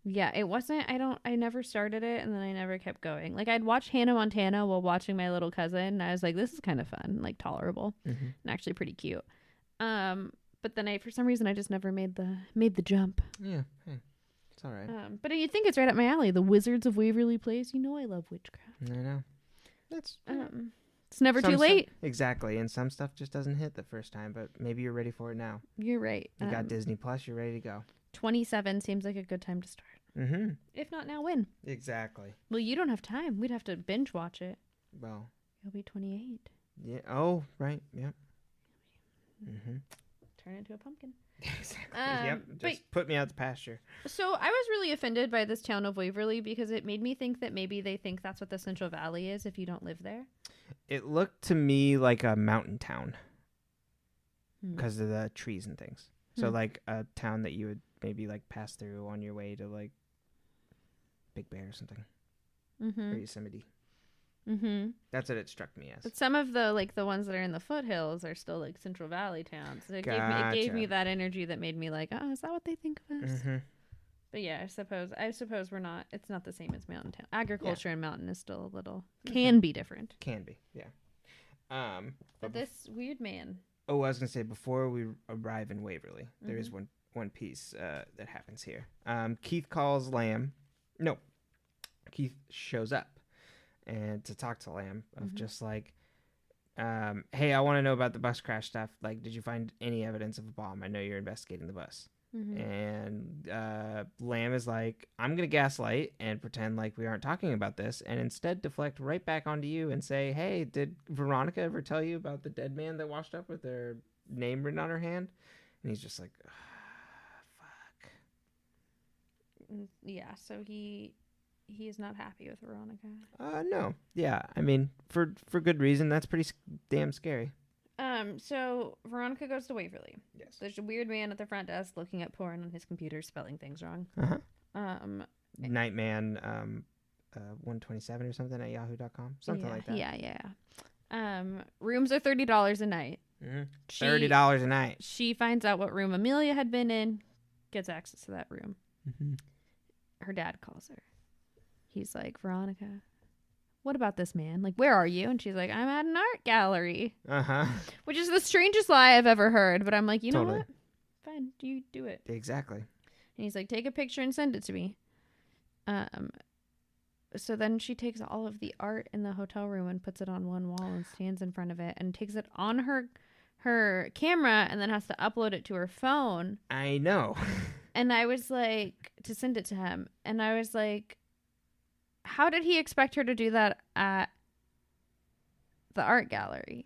Yeah, it wasn't, I never started it, and then I never kept going. Like, I'd watch Hannah Montana while watching my little cousin, and I was like, this is kind of fun, like, tolerable, and actually pretty cute. But then for some reason, I just never made the jump. Yeah, hey, it's all right. But you'd think it's right up my alley. The Wizards of Waverly Place, you know I love witchcraft. I know. That's... It's never too late. Exactly, and some stuff just doesn't hit the first time, but maybe you're ready for it now. You're right. You got Disney Plus, you're ready to go. 27 seems like a good time to start. If not now, when? Exactly. Well, you don't have time. We'd have to binge watch it. Well, you'll be 28. Yeah. Oh, right. Yep. Turn into a pumpkin. Exactly. Yep. Just put me out to pasture. So I was really offended by this town of Waverly because it made me think that maybe they think that's what the Central Valley is if you don't live there. It looked to me like a mountain town because of the trees and things. So like a town that you would maybe like pass through on your way to like Big Bear or something, or Yosemite. That's what it struck me as. But some of the like the ones that are in the foothills are still like Central Valley towns. So it gave me that energy that made me like, oh, is that what they think of us? But yeah, I suppose we're not. It's not the same as mountain town. Agriculture and mountain is still a little can be different. Can be, yeah. But this WIEDMAN. Oh, I was gonna say before we arrive in Waverly, there is one piece that happens here. Keith calls Lamb. No, Keith shows up and to talk to Lamb of just like, hey, I want to know about the bus crash stuff. Like, did you find any evidence of a bomb? I know you're investigating the bus. And Lamb is like, I'm going to gaslight and pretend like we aren't talking about this and instead deflect right back onto you and say, hey, did Veronica ever tell you about the dead man that washed up with their name written on her hand? And he's just like, fuck. Yeah, so he is not happy with Veronica. No. Yeah, I mean, for good reason. That's pretty damn scary. So Veronica goes to Waverly. Yes. There's a weird man at the front desk looking at porn on his computer, spelling things wrong. Nightman 127 or something at yahoo.com. Something like that. Yeah. Rooms are $30 a night. $30 a night. She finds out what room Amelia had been in, gets access to that room. Her dad calls her. He's like, Veronica, what about this man? Like, where are you? And she's like, I'm at an art gallery. Which is the strangest lie I've ever heard. But I'm like, you know what? Fine, you do it. Exactly. And he's like, take a picture and send it to me. So then she takes all of the art in the hotel room and puts it on one wall and stands in front of it and takes it on her camera and then has to upload it to her phone. I know. And I was like, to send it to him. And I was like, how did he expect her to do that at the art gallery?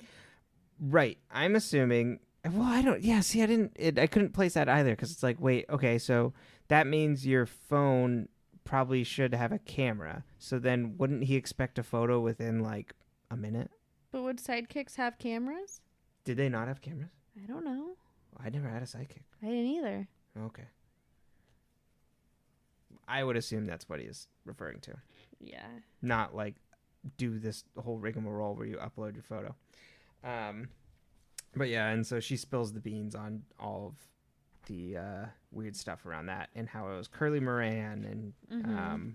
Right. I'm assuming. Well, I don't. Yeah. See, I couldn't place that either because it's like, wait, okay, so that means your phone probably should have a camera. So then, wouldn't he expect a photo within like a minute? But would sidekicks have cameras? Did they not have cameras? I don't know. I never had a sidekick. I didn't either. Okay. I would assume that's what he's referring to. Yeah. Not like do this whole rigmarole where you upload your photo. But yeah, and so she spills the beans on all of the weird stuff around that and how it was Curly Moran and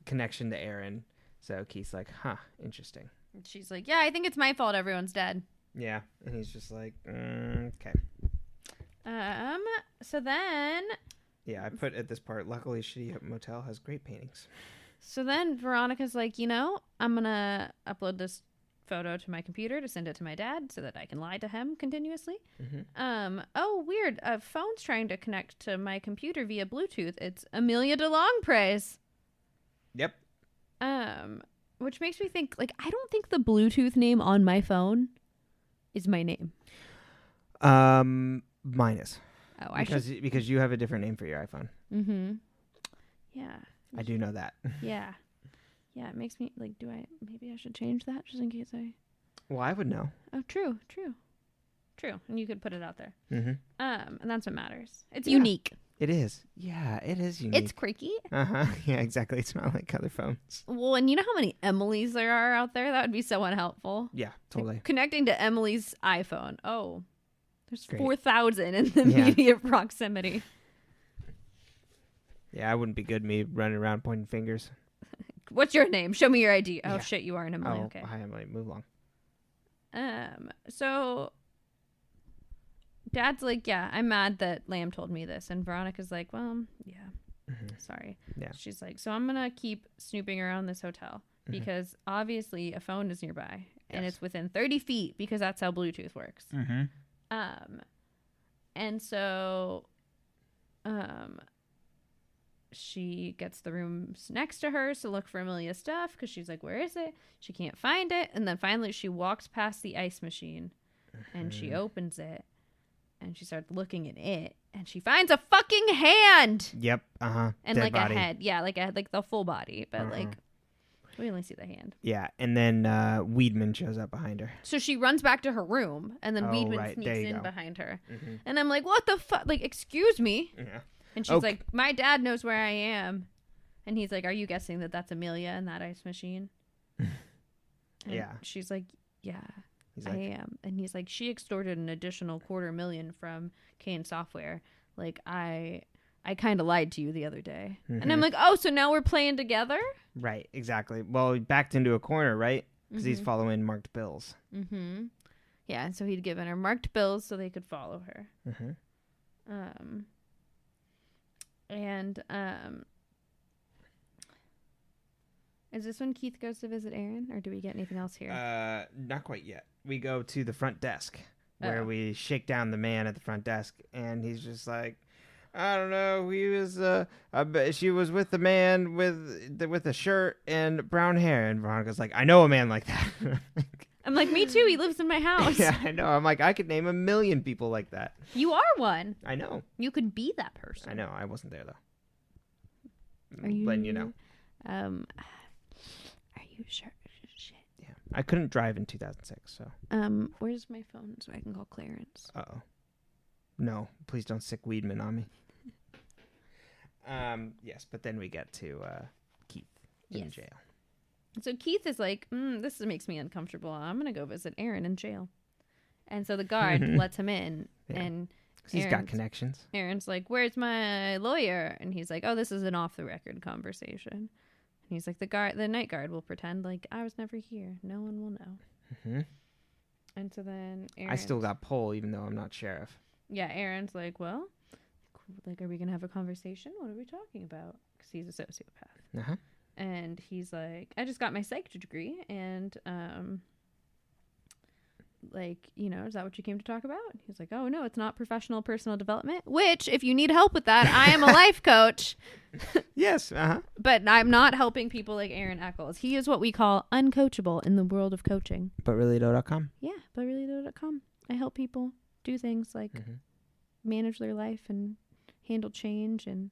connection to Aaron. So Keith's like, huh, interesting. And she's like, yeah, I think it's my fault everyone's dead. Yeah, and he's just like, okay. So then... Yeah, I put at this part, luckily Shitty Motel has great paintings. So then Veronica's like, I'm going to upload this photo to my computer to send it to my dad so that I can lie to him continuously. Oh, weird. A phone's trying to connect to my computer via Bluetooth. It's Amelia DeLongpre's. Yep. Which makes me think, like, I don't think the Bluetooth name on my phone is my name. Mine is. Oh, because you have a different name for your iPhone. Yeah. I do know that. Yeah. Yeah, it makes me, like, maybe I should change that just in case I... Well, I would know. Oh, true. And you could put it out there. And that's what matters. It's Yeah. unique. It is. Yeah, it is unique. It's quirky. Uh-huh. Yeah, exactly. It's not like other phones. Well, and you know how many Emilys there are out there? That would be so unhelpful. Yeah, totally. Like, connecting to Emily's iPhone. Oh, there's Great. 4,000 in the Yeah. immediate proximity. Yeah, I wouldn't be good me running around pointing fingers. What's your name? Show me your ID. Oh, Yeah. shit, you are an Emily. Oh, Okay. hi, Emily. Move along. So Dad's like, yeah, I'm mad that Lamb told me this. And Veronica's like, well, yeah, sorry. Yeah. She's like, so I'm going to keep snooping around this hotel because obviously a phone is nearby and it's within 30 feet because that's how Bluetooth works. And so, she gets the rooms next to her to look for Amelia's stuff because she's like, where is it? She can't find it. And then finally she walks past the ice machine and she opens it and she starts looking at it and she finds a fucking hand. Yep. And And dead like body. a head. Yeah, like the full body, but like we only see the hand. Yeah, and then WIEDMAN shows up behind her. So she runs back to her room and then Oh, WIEDMAN right. sneaks There you in go. behind her. And I'm like, what the fuck? Like, excuse me. Yeah. And she's like, my dad knows where I am. And he's like, are you guessing that that's Amelia in that ice machine? And Yeah. she's like, yeah, He's I like, am. And he's like, she extorted an additional $250,000 from Kane Software. Like, I kind of lied to you the other day. And I'm like, oh, so now we're playing together? right, exactly. Well, he backed into a corner, right? Because he's following marked bills. Yeah, and so he'd given her marked bills so they could follow her. Is this when Keith goes to visit Aaron, or do we get anything else here? Not quite yet. We go to the front desk where we shake down the man at the front desk, and he's just like, I don't know. He was. She was with the man with a shirt and brown hair, and Veronica's like, I know a man like that. I'm like, me too. He lives in my house. Yeah, I know. I'm like, I could name 1,000,000 people like that. You are one. I know. You could be that person. I know. I wasn't there though. Are you? Letting you know. Are you sure? Shit. Yeah, I couldn't drive in 2006, so. Where's my phone so I can call Clarence? Uh-oh. No, please don't sick WIEDMAN on me. Yes, but then we get to Keith in jail. So Keith is like, this makes me uncomfortable. I'm going to go visit Aaron in jail. And so the guard lets him in. Yeah. And He's got connections. Aaron's like, where's my lawyer? And he's like, oh, this is an off-the-record conversation. And he's like, the night guard will pretend like I was never here. No one will know. And so then Aaron... I still got pull, even though I'm not sheriff. Yeah, Aaron's like, well, like, are we going to have a conversation? What are we talking about? Because he's a sociopath. And he's like, I just got my psych degree, and like, is that what you came to talk about? He's like, oh no, it's not professional personal development, which if you need help with that, I am a life coach. Yes. But I'm not helping people like Aaron Eccles. He is what we call uncoachable in the world of coaching. ButReallyDo.com. Yeah, ButReallyDo.com. I help people do things like manage their life and handle change and,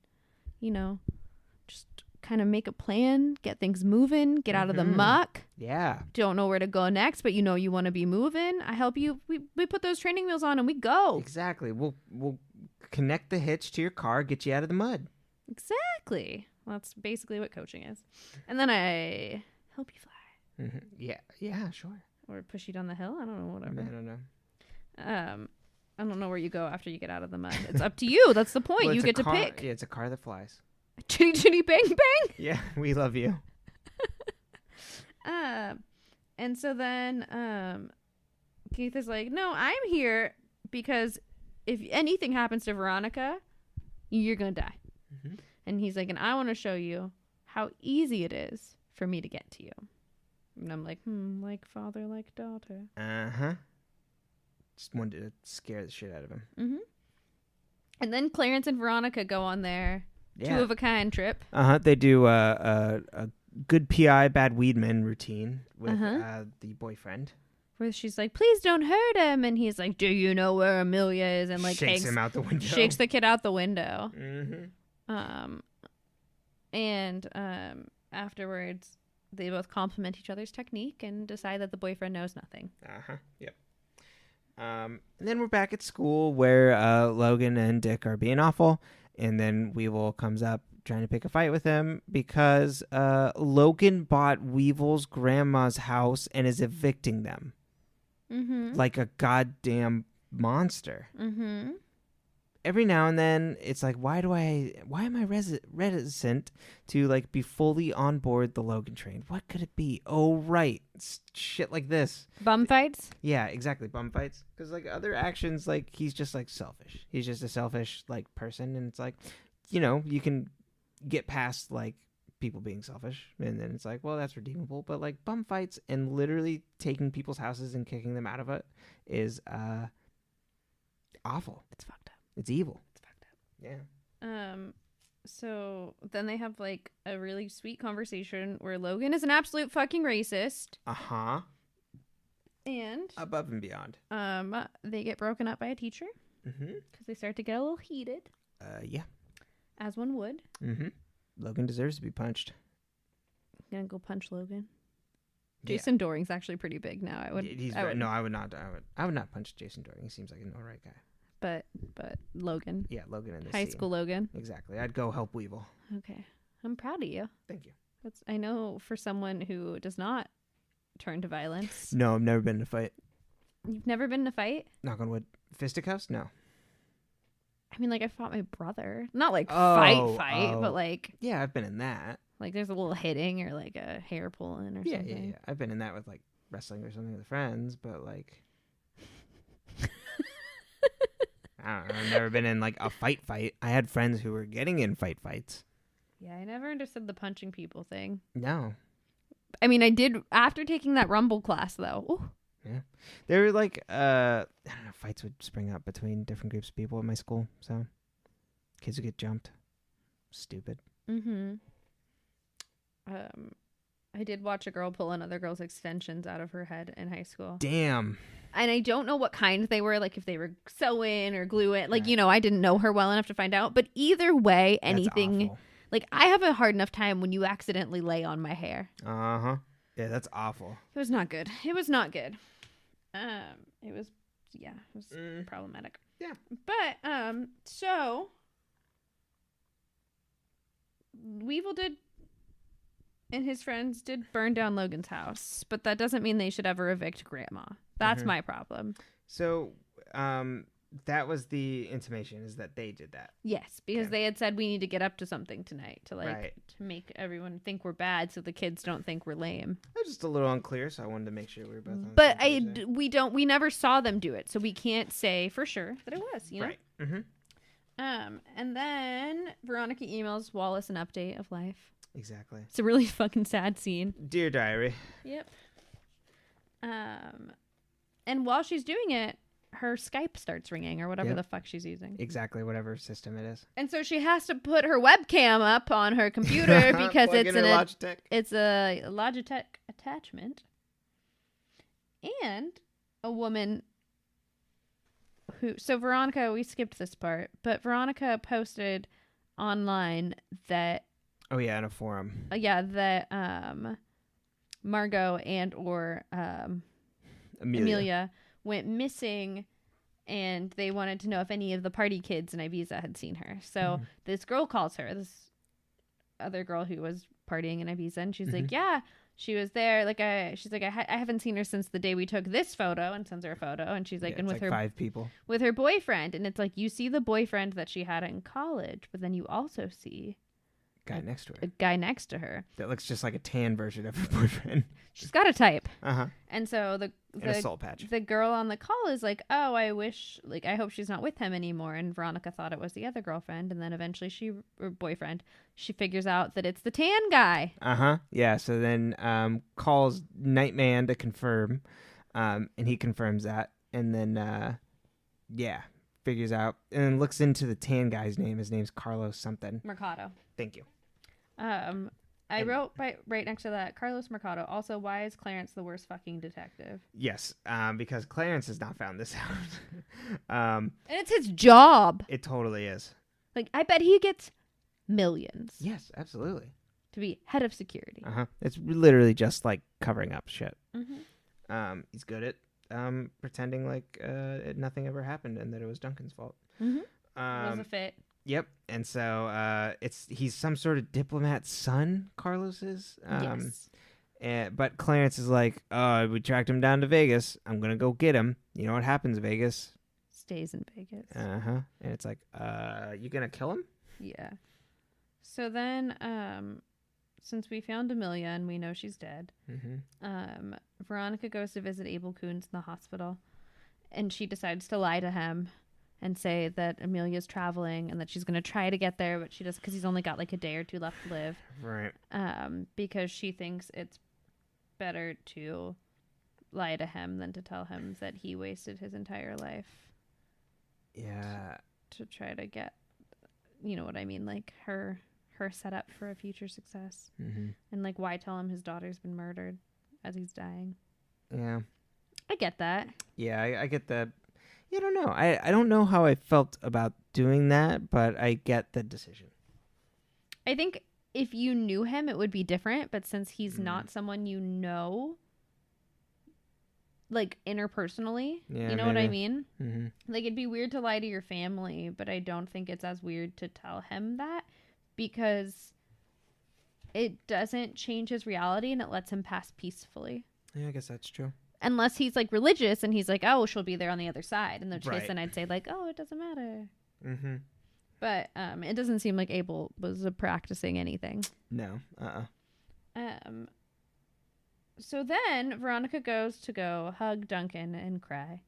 just kind of make a plan, get things moving, get out of the muck. Yeah. Don't know where to go next, but you know you want to be moving. I help you. We put those training wheels on and we go. Exactly. We'll connect the hitch to your car, get you out of the mud. Exactly. Well, that's basically what coaching is. And then I help you fly. Mm-hmm. Yeah. Yeah, sure. Or push you down the hill. I don't know, whatever. I don't know. I don't know where you go after you get out of the mud. It's up to you. That's the point. Well, You it's a get to car- pick. Yeah, it's a car that flies. Chitty chitty bang bang. Yeah, we love you. And so then Keith is like, no, I'm here because if anything happens to Veronica, you're going to die. Mm-hmm. And he's like, and I want to show you how easy it is for me to get to you. And I'm like, like father, like daughter. Uh-huh. Just wanted to scare the shit out of him. Mm-hmm. And then Clarence and Veronica go on their two-of-a-kind trip. Uh-huh. They do a good PI, bad WIEDMAN routine with the boyfriend. Where she's like, please don't hurt him. And he's like, do you know where Amelia is? And like shakes him out the window. Shakes the kid out the window. Mm-hmm. And afterwards, they both compliment each other's technique and decide that the boyfriend knows nothing. Uh-huh. Yep. And then we're back at school where Logan and Dick are being awful. And then Weevil comes up trying to pick a fight with him because Logan bought Weevil's grandma's house and is evicting them. Mm-hmm. Like a goddamn monster. Mm-hmm. Every now and then, it's like, why am I reticent to like be fully on board the Logan train? What could it be? Oh, right. It's shit like this. Bum fights? Yeah, exactly. Bum fights. Because like other actions, like he's just like selfish. He's just a selfish like person. And it's like, you know, you can get past like people being selfish. And then it's like, well, that's redeemable. But like bum fights and literally taking people's houses and kicking them out of it is awful. It's fucked up. It's evil. It's fucked up. Yeah. So then they have like a really sweet conversation where Logan is an absolute fucking racist. Uh-huh. And above and beyond. They get broken up by a teacher. Mm-hmm. Because they start to get a little heated. Yeah. As one would. Mm-hmm. Logan deserves to be punched. I'm gonna go punch Logan. Jason Doring's actually pretty big now. I would not punch Jason Doring. He seems like an alright guy. But Logan. Yeah, Logan in this High scene. school Logan. Exactly. I'd go help Weevil. Okay. I'm proud of you. Thank you. I know for someone who does not turn to violence. No, I've never been in a fight. You've never been in a fight? Knock on wood. Fisticuffs? No. I mean, like, I fought my brother. Not like fight, but like... Yeah, I've been in that. Like, there's a little hitting or like a hair pulling or something. Yeah. I've been in that with like wrestling or something with friends, but like... I don't know. I've never been in like a fight. I had friends who were getting in fights. Yeah, I never understood the punching people thing. No. I mean, I did after taking that Rumble class, though. Ooh. Yeah. There were like, I don't know, fights would spring up between different groups of people at my school. So kids would get jumped. Stupid. Mm-hmm. I did watch a girl pull another girl's extensions out of her head in high school. Damn. And I don't know what kind they were, like if they were sew-in or glue-in. Like, you know, I didn't know her well enough to find out. But either way, anything... Like, I have a hard enough time when you accidentally lay on my hair. Uh-huh. Yeah, that's awful. It was not good. It was not good. It was problematic. Yeah. But, so... Weevil and his friends did burn down Logan's house, but that doesn't mean they should ever evict Grandma. That's my problem. So, that was the intimation, is that they did that. Yes, because they had said we need to get up to something tonight to Right. to make everyone think we're bad, so the kids don't think we're lame. I was just a little unclear, so I wanted to make sure we were both on But the same page. we never saw them do it, so we can't say for sure that it was. You know? Right. Mm-hmm. And then Veronica emails Wallace an update of life. Exactly. It's a really fucking sad scene. Dear Diary. Yep. And while she's doing it, her Skype starts ringing or whatever the fuck she's using. Exactly, whatever system it is. And so she has to put her webcam up on her computer because it's a Logitech attachment. And a woman so Veronica, we skipped this part, but Veronica posted online that oh yeah, in a forum. that Margot and or Amelia went missing, and they wanted to know if any of the party kids in Ibiza had seen her. So this girl calls her, this other girl who was partying in Ibiza, and she's like, yeah, she was there. Like, she's like, I haven't seen her since the day we took this photo, and sends her a photo, and she's like, and with her 5 people, with her boyfriend, and it's like, you see the boyfriend that she had in college, but then you also see guy next to her, a guy next to her that looks just like a tan version of her boyfriend. She's got a type. And so and a soul patch. The girl on the call is like, oh, I hope she's not with him anymore. And Veronica thought it was the other girlfriend, and then eventually or boyfriend, she figures out that it's the tan guy. Yeah. So then calls Nightman to confirm, and he confirms that, and then figures out and then looks into the tan guy's name. His name's Carlos something. Mercado. Thank you. I wrote right next to that, Carlos Mercado. Also, why is Clarence the worst fucking detective? Yes, because Clarence has not found this out. And it's his job. It totally is. Like, I bet he gets millions. Yes, absolutely. To be head of security. It's literally just like covering up shit. He's good at pretending like nothing ever happened and that it was Duncan's fault. It was a fit. Yep. And so he's some sort of diplomat's son, Carlos is. Yes. But Clarence is like, oh, we tracked him down to Vegas. I'm going to go get him. You know what happens, Vegas? Stays in Vegas. And it's like, you going to kill him? Yeah. So then, since we found Amelia and we know she's dead, Veronica goes to visit Abel Coons in the hospital. And she decides to lie to him and say that Amelia's traveling and that she's going to try to get there, but she doesn't, because he's only got like a day or two left to live. Right. Because she thinks it's better to lie to him than to tell him that he wasted his entire life. Yeah. To try to get, you know what I mean? Like her set up for a future success. And like, why tell him his daughter's been murdered as he's dying? Yeah. I get that. Yeah, I get that. I don't know. I don't know how I felt about doing that, but I get the decision. I think if you knew him, it would be different. But since he's not someone you know, like interpersonally, you know what I mean? Like, it'd be weird to lie to your family, but I don't think it's as weird to tell him that because it doesn't change his reality and it lets him pass peacefully. Yeah, I guess that's true. Unless he's like religious and he's like, oh, she'll be there on the other side. In which case, Right. then I'd say like, oh, it doesn't matter. But it doesn't seem like Abel was practicing anything. No. So then Veronica goes to go hug Duncan and cry,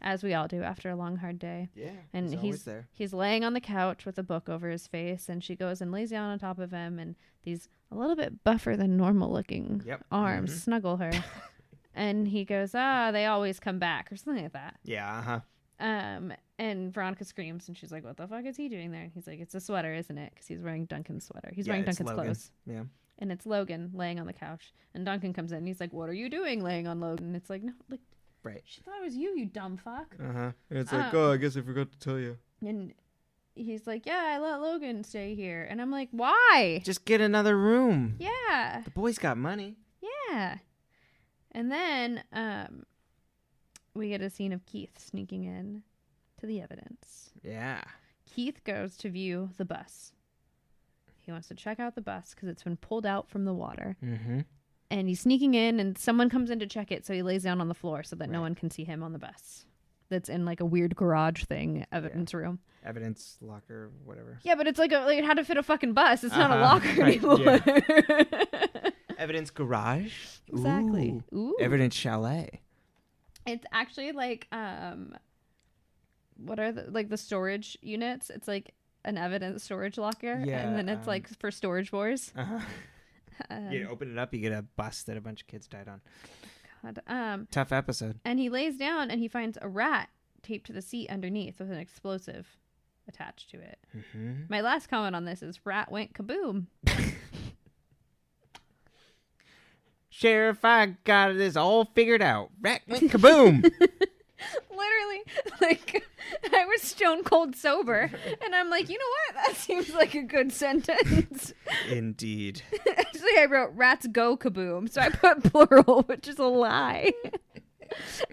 as we all do after a long, hard day. Yeah. And he's laying on the couch with a book over his face, and she goes and lays down on top of him, and these a little bit buffer than normal looking arms snuggle her. And he goes, they always come back, or something like that. Yeah, And Veronica screams, and she's like, what the fuck is he doing there? And he's like, it's a sweater, isn't it? Because he's wearing Duncan's sweater. He's wearing Duncan's clothes. Yeah. And it's Logan laying on the couch. And Duncan comes in, and he's like, what are you doing laying on Logan? And it's like, no, like, right. She thought it was you dumb fuck. And it's like, oh, I guess I forgot to tell you. And he's like, yeah, I let Logan stay here. And I'm like, why? Just get another room. Yeah. The boy's got money. Yeah. And then we get a scene of Keith sneaking in to the evidence. Yeah. Keith goes to view the bus. He wants to check out the bus because it's been pulled out from the water. And he's sneaking in, and someone comes in to check it, so he lays down on the floor so that no one can see him on the bus. That's in like a weird garage thing, evidence room. Evidence locker, whatever. Yeah, but it's like it had to fit a fucking bus. It's not a locker anymore. Evidence garage. Exactly. Ooh. Evidence chalet. It's actually like what are the storage units? It's like an evidence storage locker, yeah, and then it's like for storage wars. You open it up, you get a bus that a bunch of kids died on. God. Tough episode. And he lays down and he finds a rat taped to the seat underneath with an explosive attached to it. My last comment on this is rat went kaboom. Sheriff, I got this all figured out. Rat went kaboom. Literally, like I was stone cold sober. And I'm like, you know what? That seems like a good sentence. Indeed. Actually, I wrote rats go kaboom. So I put plural, which is a lie.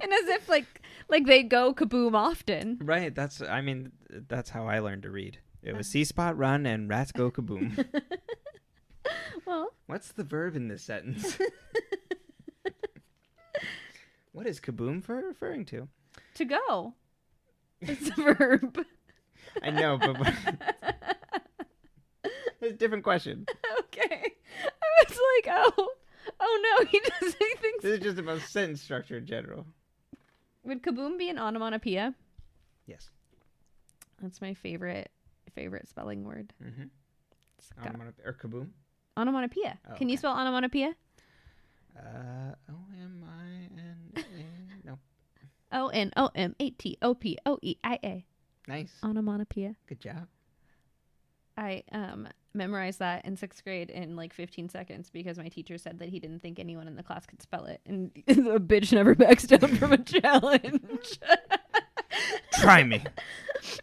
And as if like they go kaboom often. Right. That's how I learned to read. It was C-spot run and rats go kaboom. Well. What's the verb in this sentence? What is kaboom referring to? To go. It's a verb. I know, but it's a different question. Okay. I was like, oh no, he thinks. This is just about sentence structure in general. Would kaboom be an onomatopoeia? Yes. That's my favorite spelling word. Mm-hmm. Or kaboom? Onomatopoeia. Oh, Can you spell onomatopoeia? O-M-I-N-A. No. O-N-O-M-A-T-O-P-O-E-I-A. Nice. Onomatopoeia. Good job. I memorized that in 6th grade in like 15 seconds because my teacher said that he didn't think anyone in the class could spell it. And the bitch never backs down from a challenge. Try me.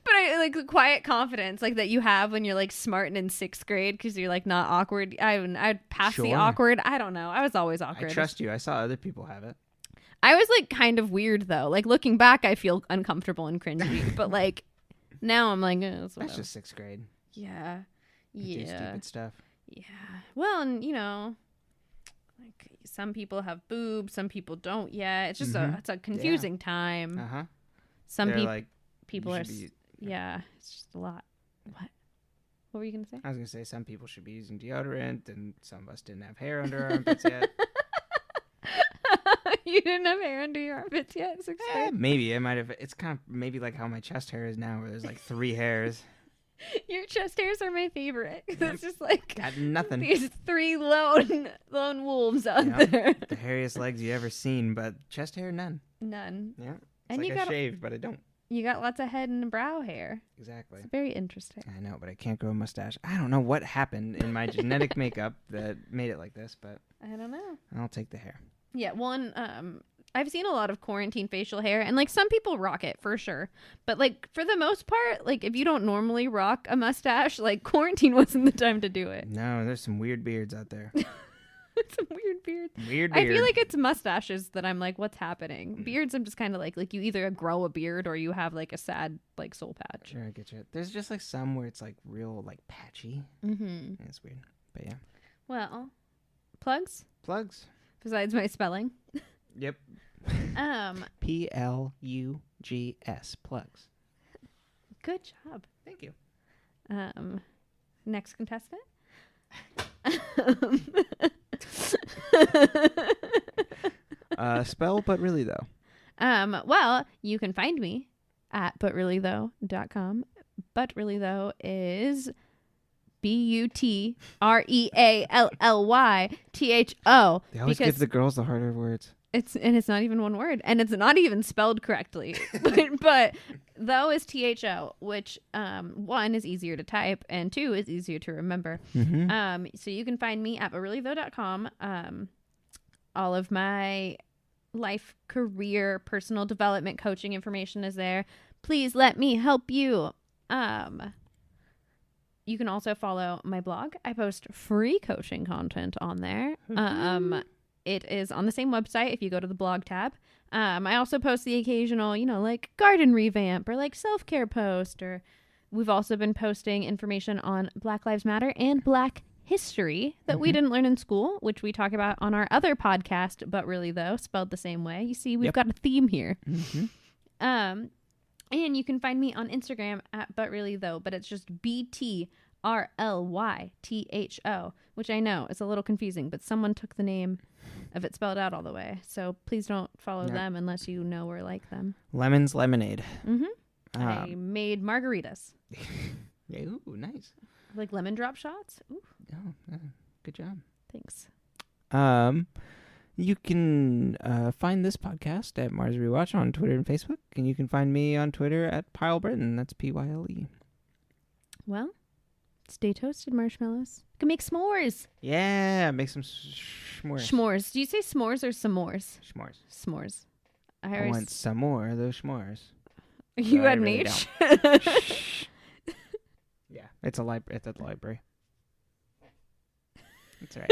But I like the quiet confidence like that you have when you're like smart and in 6th grade because you're like not awkward. I'd pass the awkward. I don't know. I was always awkward. I trust you. I saw other people have it. I was like kind of weird though. Like looking back, I feel uncomfortable and cringy. But like now I'm like, that's just 6th grade. Yeah. Do stupid stuff. Yeah. Well, and you know, like some people have boobs, some people don't yet. It's just it's a confusing time. Uh-huh. Some people are yeah, it's just a lot. What were you going to say? I was going to say some people should be using deodorant and some of us didn't have hair under our armpits yet. You didn't have hair under your armpits yet? Maybe. I might have. It's kind of maybe like how my chest hair is now where there's like 3 hairs. Your chest hairs are my favorite. It's just like got nothing. These 3 lone wolves out there. The hairiest legs you ever seen, but chest hair none. None. Yeah. It's and like you I shaved, but I don't. You got lots of head and brow hair. Exactly. It's very interesting. I know, but I can't grow a mustache. I don't know what happened in my genetic makeup that made it like this, but I don't know. I'll take the hair. Yeah, one I've seen a lot of quarantine facial hair, and like some people rock it for sure, but like for the most part, like if you don't normally rock a mustache, like quarantine wasn't the time to do it. No, there's some weird beards out there. Some weird beards. Weird beard. I feel like it's mustaches that I'm like, what's happening? Beards, I'm just kind of like you either grow a beard or you have like a sad like soul patch. Sure, I get you. There's just like some where it's like real like patchy. Mm-hmm. It's weird, but yeah. Well, plugs. Besides my spelling. Yep. Plugs. Plugs. Good job. Thank you. Next contestant. Spell but really though. Well, you can find me at butreallythough.com. But really though is BUTREALLYTHO. They always give the girls the harder words. It's not even one word, and it's not even spelled correctly. but though is THO, which 1 is easier to type and 2 is easier to remember. Mm-hmm. So you can find me at butreallythough.com. All of my life, career, personal development, coaching information is there. Please let me help you. You can also follow my blog. I post free coaching content on there. It is on the same website if you go to the blog tab. I also post the occasional, like garden revamp or like self-care post. Or we've also been posting information on Black Lives Matter and Black history that we didn't learn in school, which we talk about on our other podcast, but really though, spelled the same way. You see, we've got a theme here. Mm-hmm. And you can find me on Instagram at butreallythough, but it's just BTRLYTHO, which I know is a little confusing, but someone took the name of it spelled out all the way. So please don't follow them unless you know or like them. Lemon's lemonade. Mm-hmm. I made margaritas. Ooh, nice. Like lemon drop shots. Ooh. Oh, good job. Thanks. You can find this podcast at Mars Rewatch on Twitter and Facebook, and you can find me on Twitter at Pyle Britton. That's Pyle. Well, stay toasted, marshmallows. You can make s'mores. Yeah, make some s'mores. S'mores. Do you say s'mores or s'mores? S'mores. S'mores. I want some more of those s'mores. You I had an really H? Yeah, it's It's at the library. That's right.